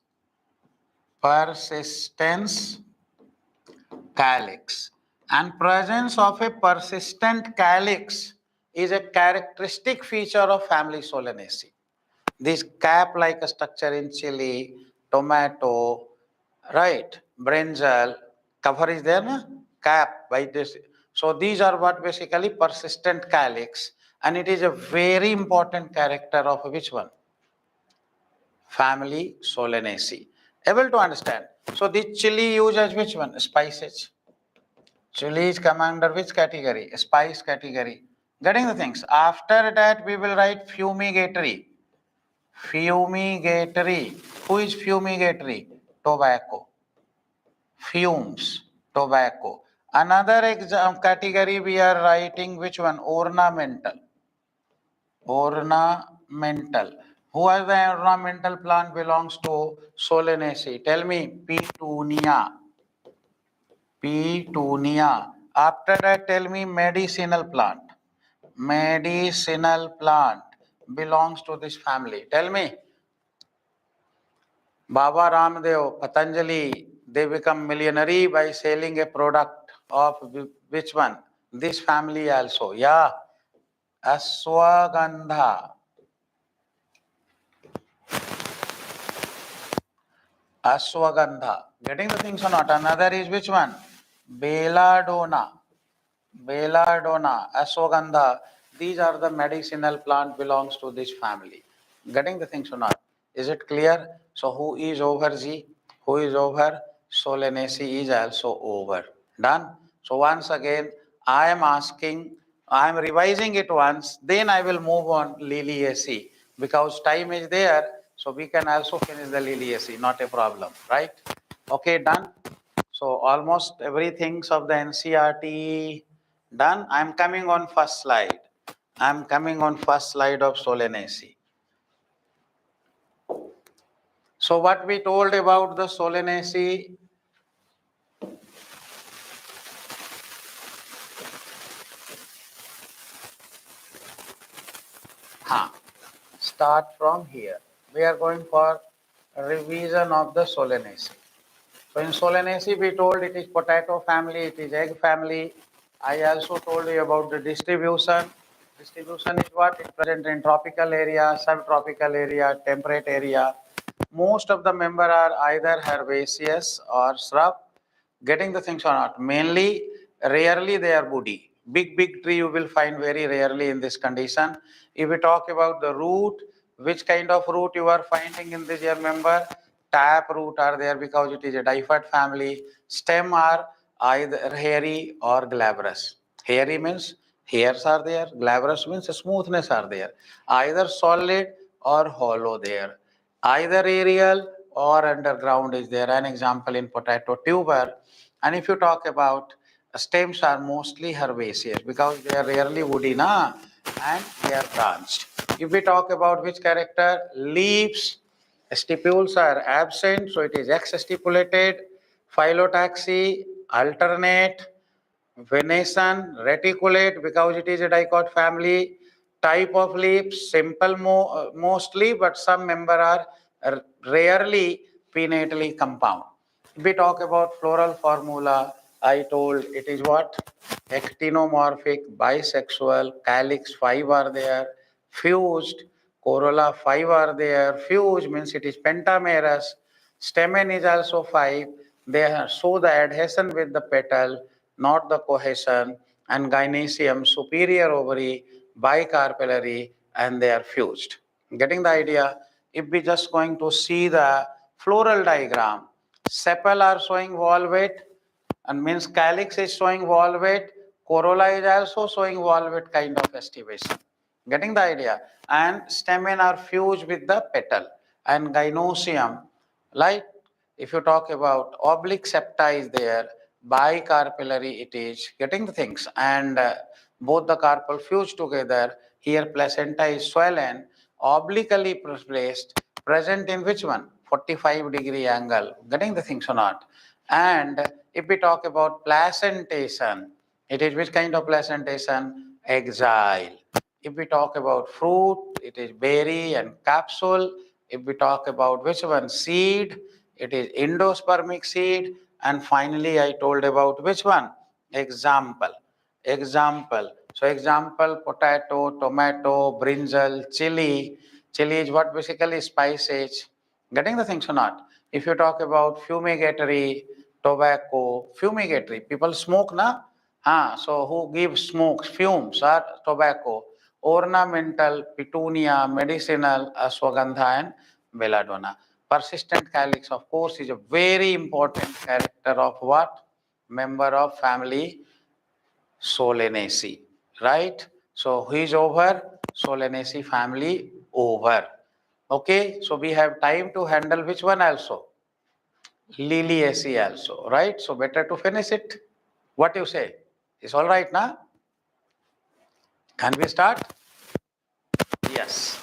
A: Persistence calyx. And presence of a persistent calyx is a characteristic feature of family Solanaceae. This cap-like structure in chili, tomato, right, brinjal, cover is there, na? Cap by this. So these are what basically persistent calyx, and it is a very important character of which one? Family Solanaceae. Able to understand? So this chili used as which one? Spices. Chilies come under which category? Spice category. Getting the things. After that, we will write fumigatory. Fumigatory. Who is fumigatory? Tobacco. Fumes. Tobacco. Another category we are writing which one? Ornamental. Ornamental. Who are the ornamental plant belongs to Solanaceae? Tell me. Petunia. Petunia. After that, tell me medicinal plant. Medicinal plant belongs to this family. Tell me. Baba Ramdev, Patanjali, they become millionaire by selling a product of which one? This family also. Yeah. Ashwagandha. Ashwagandha. Getting the things or not? Another is which one? Belladonna. Belladonna, ashwagandha. These are the medicinal plant belongs to this family. Getting the things or not? Is it clear? So who is over G? Who is over? Solanaceae is also over. Done? So once again, I am asking I am revising it once, then I will move on Liliaceae because time is there, so we can also finish the Liliaceae, not a problem, right? Okay, done. So almost everything of the NCERT done. I am coming on first slide. I am coming on first slide of Solanaceae. So what we told about the Solanaceae, start from here. We are going for a revision of the Solanaceae. So in Solanaceae, we told it is potato family, it is egg family. I also told you about the distribution. Distribution is what? It present in tropical area, subtropical area, temperate area. Most of the member are either herbaceous or shrub. Getting the things or not? Mainly, rarely they are woody. Big tree you will find very rarely in this condition. If we talk about the root, which kind of root you are finding in this year member? Tap root are there because it is a diphyte family. Stem are either hairy or glabrous. Hairy means hairs are there. Glabrous means smoothness are there. Either solid or hollow there. Either aerial or underground is there. An example in potato tuber. And if you talk about stems are mostly herbaceous because they are rarely woody na, and they are branched. If we talk about which character, leaves, stipules are absent, so it is X-stipulated, phyllotaxy, alternate, venation, reticulate because it is a dicot family, type of leaves, simple mostly, but some member are rarely pinnately compound. If we talk about floral formula, I told it is what? Actinomorphic, bisexual, calyx 5 are there, fused, corolla 5 are there, fused means it is pentamerous, stamen is also 5, they show the adhesion with the petal, not the cohesion, and gynoecium, superior ovary, bicarpellary, and they are fused. Getting the idea? If we just going to see the floral diagram, sepal are showing volvate, and means calyx is showing volvate, corolla is also showing volvate kind of estivation. Getting the idea? And stamen are fused with the petal and gynoecium, like if you talk about oblique septa is there, bicarpellary it is, getting the things, and both the carpal fused together. Here placenta is swollen, obliquely placed, present in which one? 45-degree angle, getting the things or not? And if we talk about placentation, it is which kind of placentation? Exile. If we talk about fruit, it is berry and capsule. If we talk about which one? Seed, it is endospermic seed. And finally, I told about which one? Example. Example. So example, potato, tomato, brinjal, chili. Chili is what basically spices. Getting the things or not? If you talk about fumigatory, tobacco, fumigatory, people smoke na? So who gives smokes, fumes or tobacco? Ornamental, petunia, medicinal, ashwagandha and belladonna. Persistent calyx, of course, is a very important character of what? Member of family Solanaceae, right? So who is over? Solanaceae family over. Okay, so we have time to handle which one also? Liliaceae also, right? So better to finish it. What you say? It's all right now? Can we start? Yes.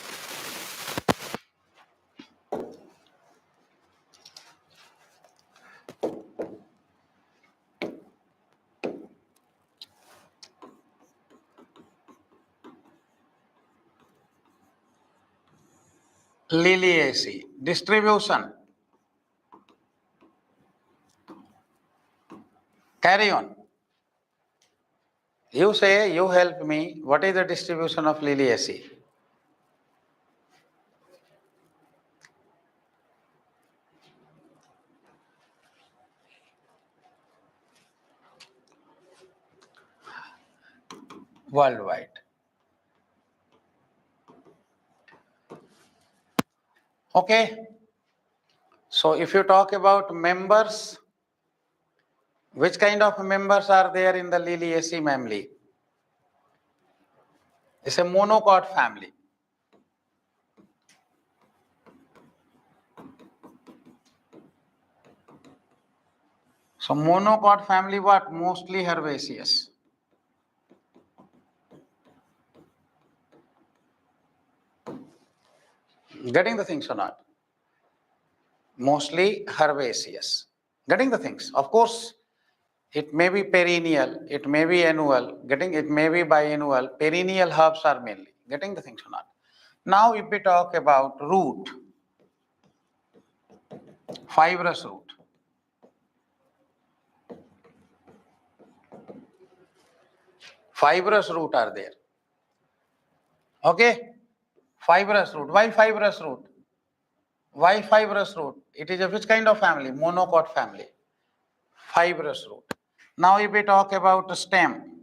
A: Liliaceae. Distribution. Carry on. You say, you help me. What is the distribution of Liliaceae? Worldwide. Okay. So if you talk about members, which kind of members are there in the Liliaceae family? It's a monocot family. So monocot family what? Mostly herbaceous. Getting the things or not? Mostly herbaceous. Getting the things? Of course, it may be perennial, it may be annual, it may be biannual. Perennial herbs are mainly. Getting the things or not? Now if we talk about root, fibrous root. Fibrous root are there. Okay? Fibrous root. Why fibrous root? Why fibrous root? It is a which kind of family? Monocot family. Fibrous root. Now if we talk about the stem,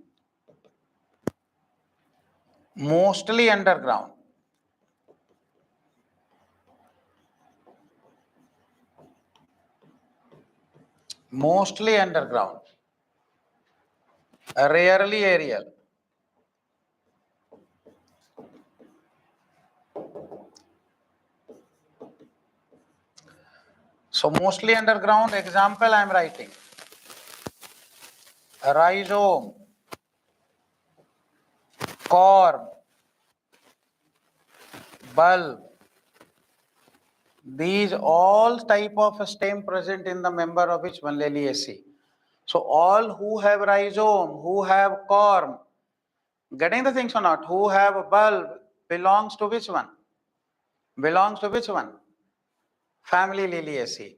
A: mostly underground. Mostly underground. Rarely aerial. So mostly underground. Example I am writing. Rhizome, corm, bulb. These all type of stem present in the member of which one? Liliaceae. So all who have rhizome, who have corm, getting the things or not? Who have a bulb belongs to which one? Belongs to which one? Family Liliaceae.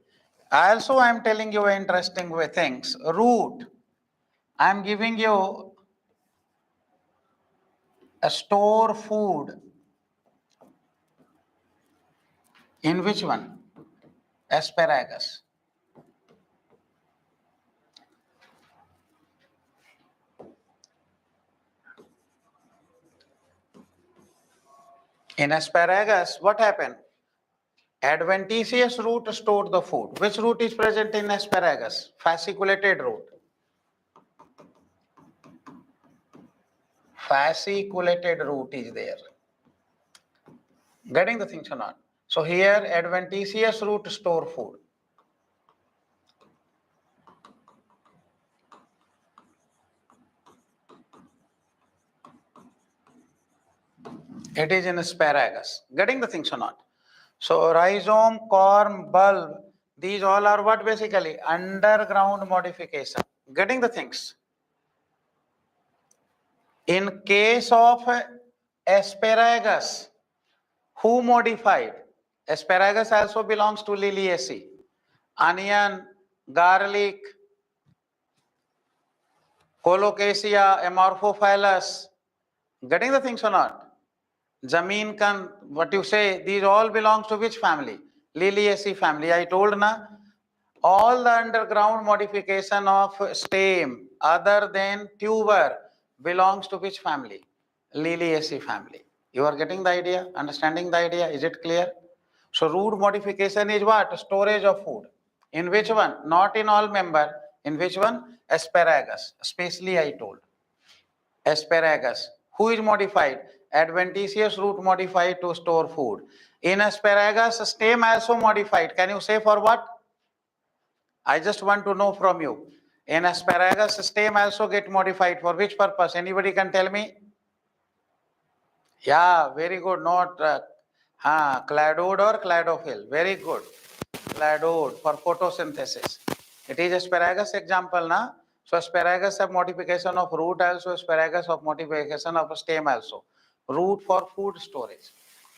A: Also I am telling you interesting things. Root. I am giving you a store food. In which one? Asparagus. In asparagus, what happened? Adventitious root stored the food. Which root is present in asparagus? Fasciculated root. Fasciculated root is there. Getting the things or not? So here adventitious root store food. It is in asparagus. Getting the things or not? So rhizome, corm, bulb, these all are what basically? Underground modification. Getting the things? In case of asparagus, who modified? Asparagus also belongs to Liliaceae. Onion, garlic, Colocasia, Amorphophallus. Getting the things or not? Zameen Kan, what you say, these all belongs to which family? Liliaceae family. I told na, all the underground modification of stem other than tuber belongs to which family? Liliaceae family. You are getting the idea? Understanding the idea? Is it clear? So root modification is what? Storage of food. In which one? Not in all member. In which one? Asparagus. Especially I told. Asparagus. Who is modified? Adventitious root modified to store food. In asparagus, stem also modified. Can you say for what? I just want to know from you. In asparagus, stem also get modified. For which purpose? Anybody can tell me? Yeah, very good. Not cladode or cladophil. Very good. Cladode for photosynthesis. It is asparagus example, na? So asparagus have modification of root also, asparagus of modification of stem also. Root for food storage.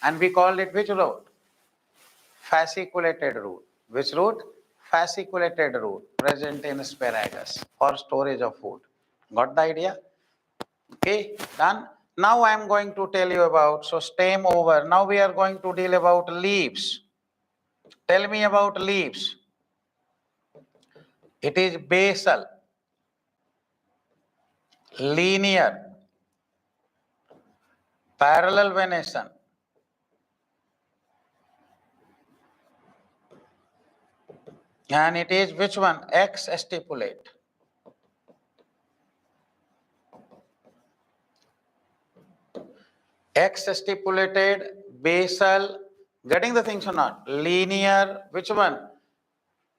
A: And we call it which root? Fasciculated root. Which root? Fasciculated root present in asparagus for storage of food. Got the idea? Okay, done. Now I am going to tell you about, so stem over. Now we are going to deal about leaves. Tell me about leaves. It is basal, linear, parallel venation, and it is which one? X stipulate. X stipulated, basal, getting the things or not? Linear, which one?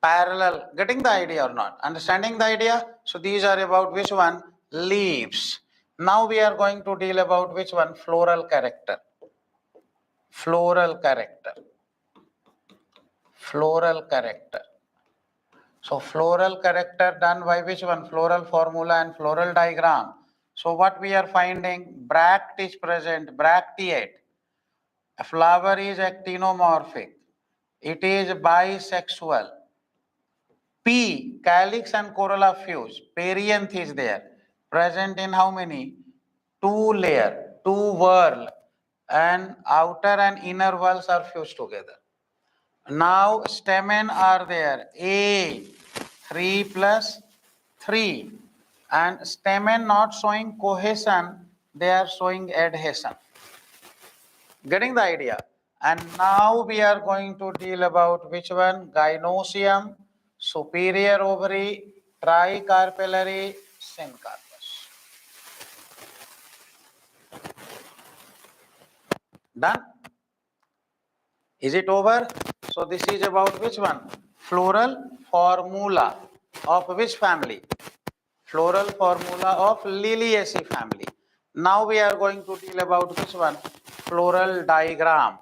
A: Parallel, getting the idea or not? Understanding the idea? So these are about which one? Leaves. Now we are going to deal about which one? Floral character. Floral character. Floral character. So floral character done by which one? Floral formula and floral diagram. So what we are finding? Bract is present, bracteate. A flower is actinomorphic. It is bisexual. P, calyx and corolla fuse. Perianth is there. Present in how many? Two layer, two whorl. And outer and inner whorls are fused together. Now stamen are there. A, 3 plus 3. And stamen not showing cohesion, they are showing adhesion. Getting the idea? And now we are going to deal about which one? Gynosium, superior ovary, tricarpellary, syncarpus. Done? Is it over? So this is about which one? Floral formula of which family? Floral formula of Liliaceae family. Now we are going to deal about which one? Floral diagram.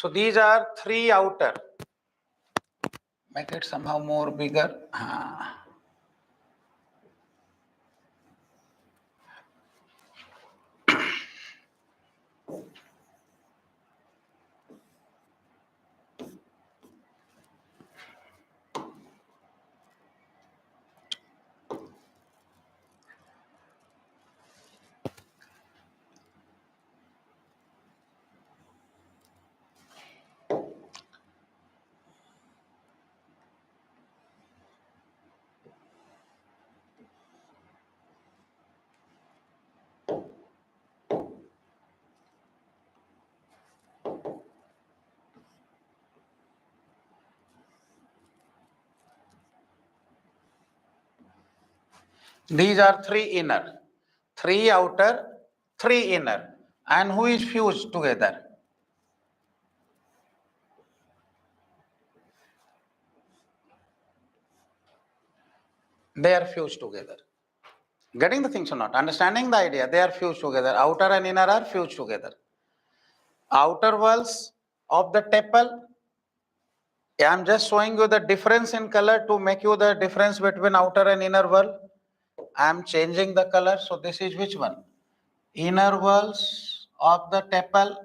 A: So these are three outer. Make it somehow more bigger. These are three inner, three outer, three inner. And who is fused together? They are fused together. Getting the things or not? Understanding the idea? They are fused together. Outer and inner are fused together. Outer walls of the tepal. I am just showing you the difference in color to make you the difference between outer and inner wall. I am changing the color. So this is which one? Inner walls of the tepal,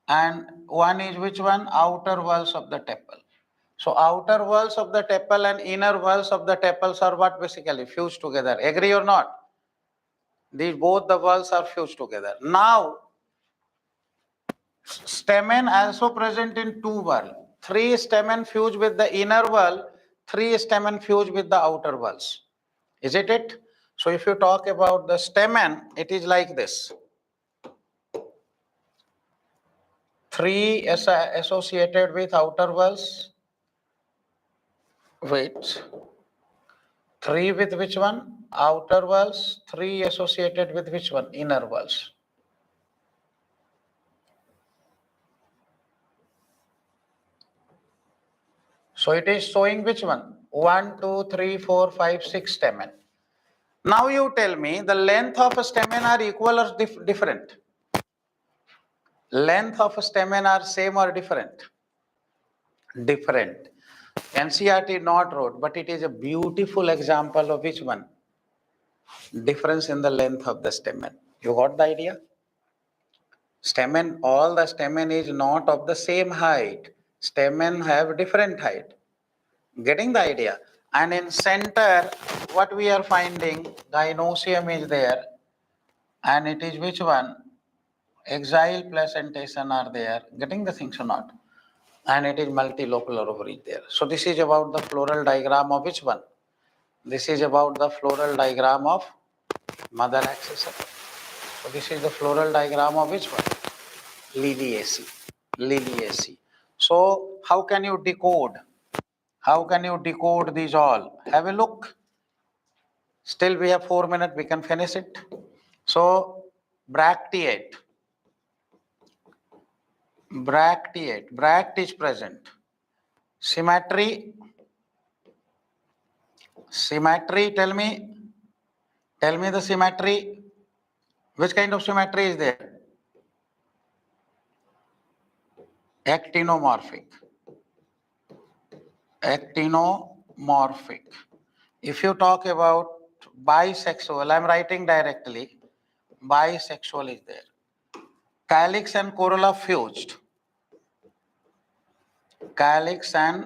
A: and one is which one? Outer walls of the tepal. So outer walls of the tepal and inner walls of the tepals are what? Basically fused together. Agree or not? These both the walls are fused together. Now stamen also present in two walls. Three stamen fused with the inner wall, three stamen fused with the outer walls. Is it? So if you talk about the stamen, it is like this. Three associated with outer walls. Wait. Three with which one? Outer walls. Three associated with which one? Inner walls. So it is showing which one? 1, 2, 3, 4, 5, 6 stamen. Now you tell me the length of a stamen are equal or different? Length of a stamen are same or different? Different. NCERT not wrote, but it is a beautiful example of which one? Difference in the length of the stamen. You got the idea? Stamen, all the stamen is not of the same height. Stamen have different height. Getting the idea? And in center, what we are finding, gynosium is there, and it is which one? Exile placentation are there. Getting the things or not? And it is multilocular ovary there. So this is about the floral diagram of which one? This is about the floral diagram of mother accessory. So this is the floral diagram of which one? Liliaceae. Liliaceae. So how can you decode? How can you decode these all? Have a look. Still we have 4 minutes, we can finish it. So bracteate. Bracteate. Bract is present. Symmetry. Symmetry, tell me the symmetry. Which kind of symmetry is there? Actinomorphic. Actinomorphic. If you talk about bisexual, I am writing directly, bisexual is there. Calyx and corolla fused. Calyx and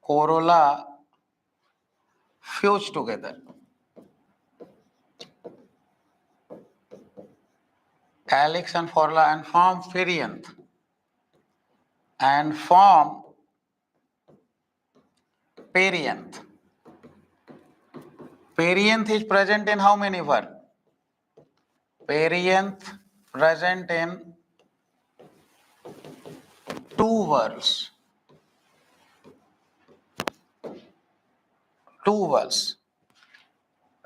A: corolla fused together. Calyx and corolla and form perianth. And form perianth. Perianth is present in how many whorls? Perianth present in 2 whorls. 2 whorls.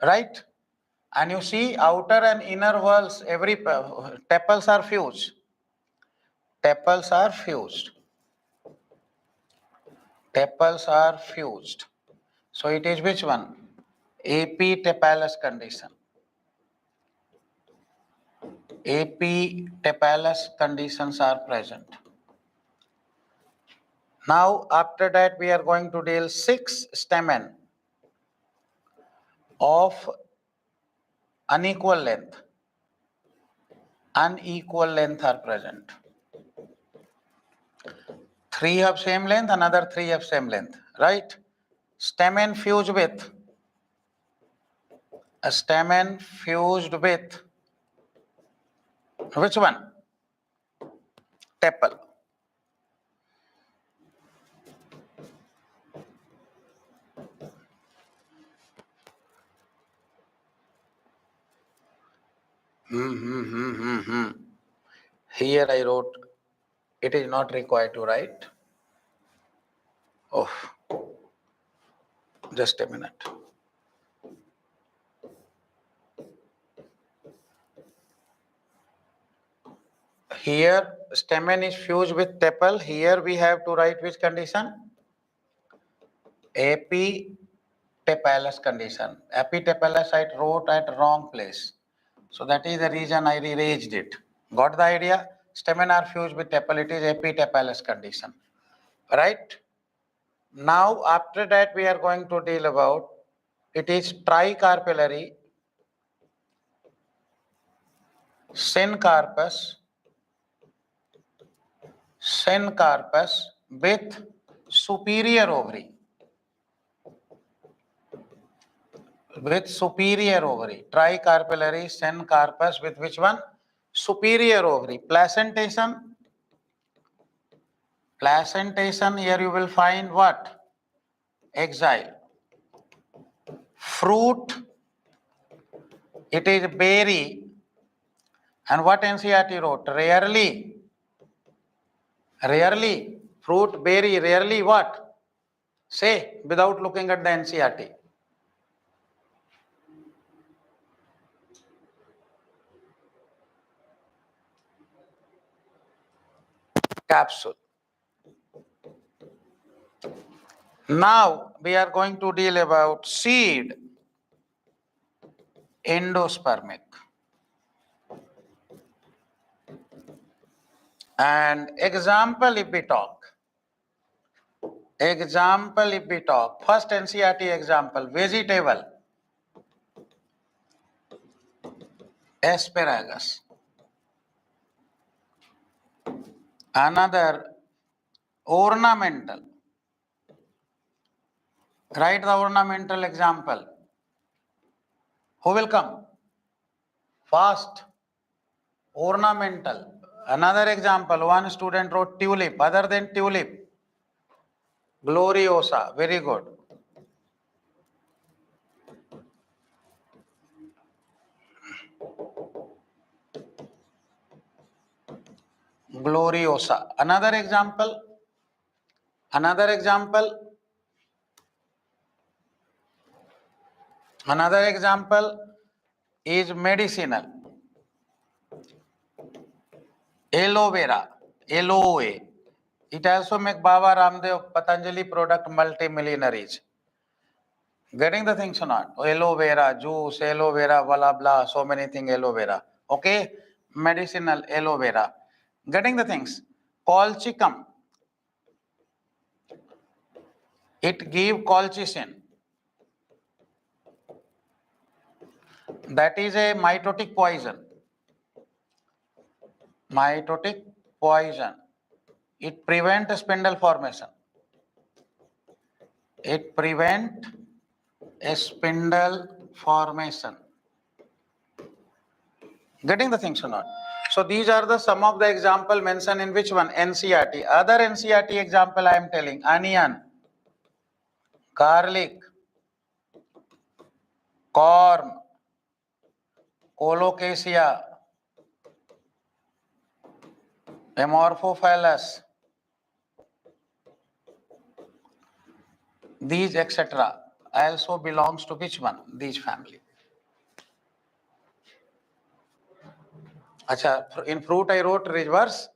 A: Right? And you see outer and inner whorls, every tepals are fused. Tepals are fused. Tepals are fused. So it is which one? Epitepalous condition. Epitepalous conditions are present. Now after that we are going to deal 6 stamen of unequal length. Unequal length are present. 3 of same length, another 3 of same length, right? Stamen fused with, a stamen fused with which one? Tepal. Here I wrote, it is not required to write. Oh, just a minute. Here stamen is fused with tepal. Here we have to write which condition? Epitepalous condition. Epitepalous I wrote at wrong place. So that is the reason I erased it. Got the idea? Stamen are fused with tepal. It is epitepalous condition. Right? Now after that we are going to deal about, it is tricarpellary, syncarpous with superior ovary. With superior ovary. Tricarpellary, syncarpous with which one? Superior ovary. Placentation. Placentation, here you will find what? Exile. Fruit, it is berry. And what NCERT wrote? Rarely. Rarely. Fruit, berry, rarely what? Say, without looking at the NCERT. Capsule. Now we are going to deal about seed, endospermic. And example if we talk, Example if we talk, first NCERT example, vegetable, asparagus. Another, ornamental. Write the ornamental example. Who will come? Fast. Ornamental. Another example, one student wrote tulip. Other than tulip, gloriosa. Very good. Gloriosa. Another example. Another example. Another example is medicinal. Aloe vera. Aloe. It also make Baba Ramdev Patanjali product multimillionaires. Getting the things or not? Aloe vera, juice, aloe vera, blah, blah, so many things, aloe vera. Okay? Medicinal aloe vera. Getting the things? Colchicum. It give colchicine. That is a mitotic poison. Mitotic poison. It prevent spindle formation. It prevent a spindle formation. Getting the things or not? So these are the some of the example mentioned in which one? NCERT. Other NCERT example I am telling, onion, garlic, corn, colocasia, amorphophallus, these etc. also belongs to which one? These family. Acha, in fruit I wrote reverse.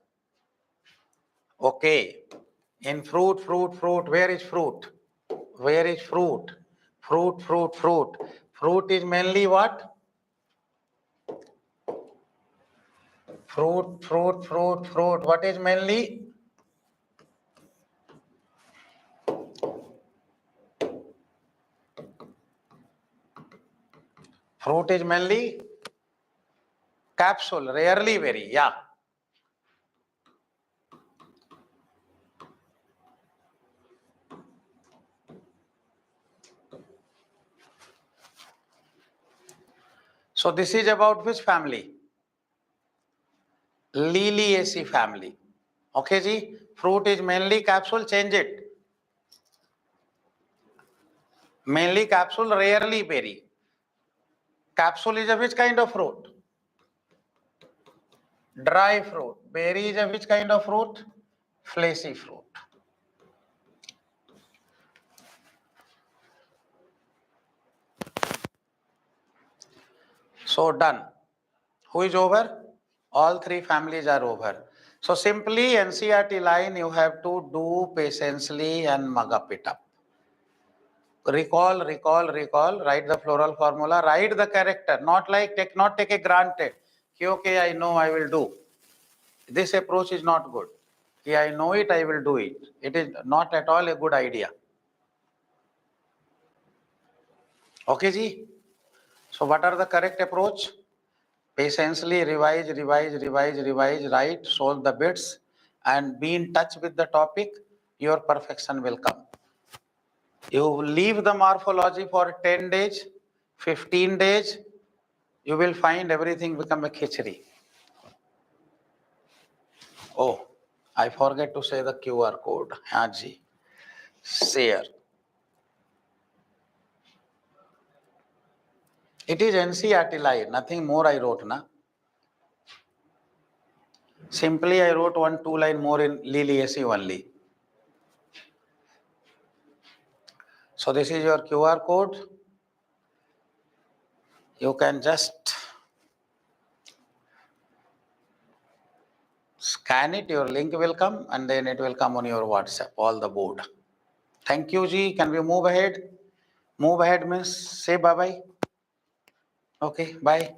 A: Okay. In fruit, where is fruit? Where is fruit? Fruit. Fruit is mainly what? Fruit. What is mainly? Fruit is mainly capsule, rarely berry, yeah. So this is about which family? Liliaceae family. Okay, ji? Fruit is mainly capsule, change it. Mainly capsule, rarely berry. Capsule is a which kind of fruit? Dry fruit. Berry is a which kind of fruit? Fleshy fruit. So done. Who is over? All three families are over. So simply NCERT line you have to do patiently and mug up it up. Recall, write the floral formula, write the character, not take a granted. Okay, I know, I will do. This approach is not good. Okay, I know it, I will do it. It is not at all a good idea. Okay, ji? So what are the correct approach? Patiently revise, write, solve the bits and be in touch with the topic, your perfection will come. You leave the morphology for 10 days, 15 days, you will find everything become a khichdi. Oh, I forget to say the QR code. Haji, share. It is NCERT line, nothing more I wrote, na. Simply I wrote 1-2 line more in Liliaceae only. So this is your QR code. You can just scan it, your link will come and then it will come on your WhatsApp, all the board. Thank you, ji. Can we move ahead? Move ahead means say bye-bye. Okay, bye.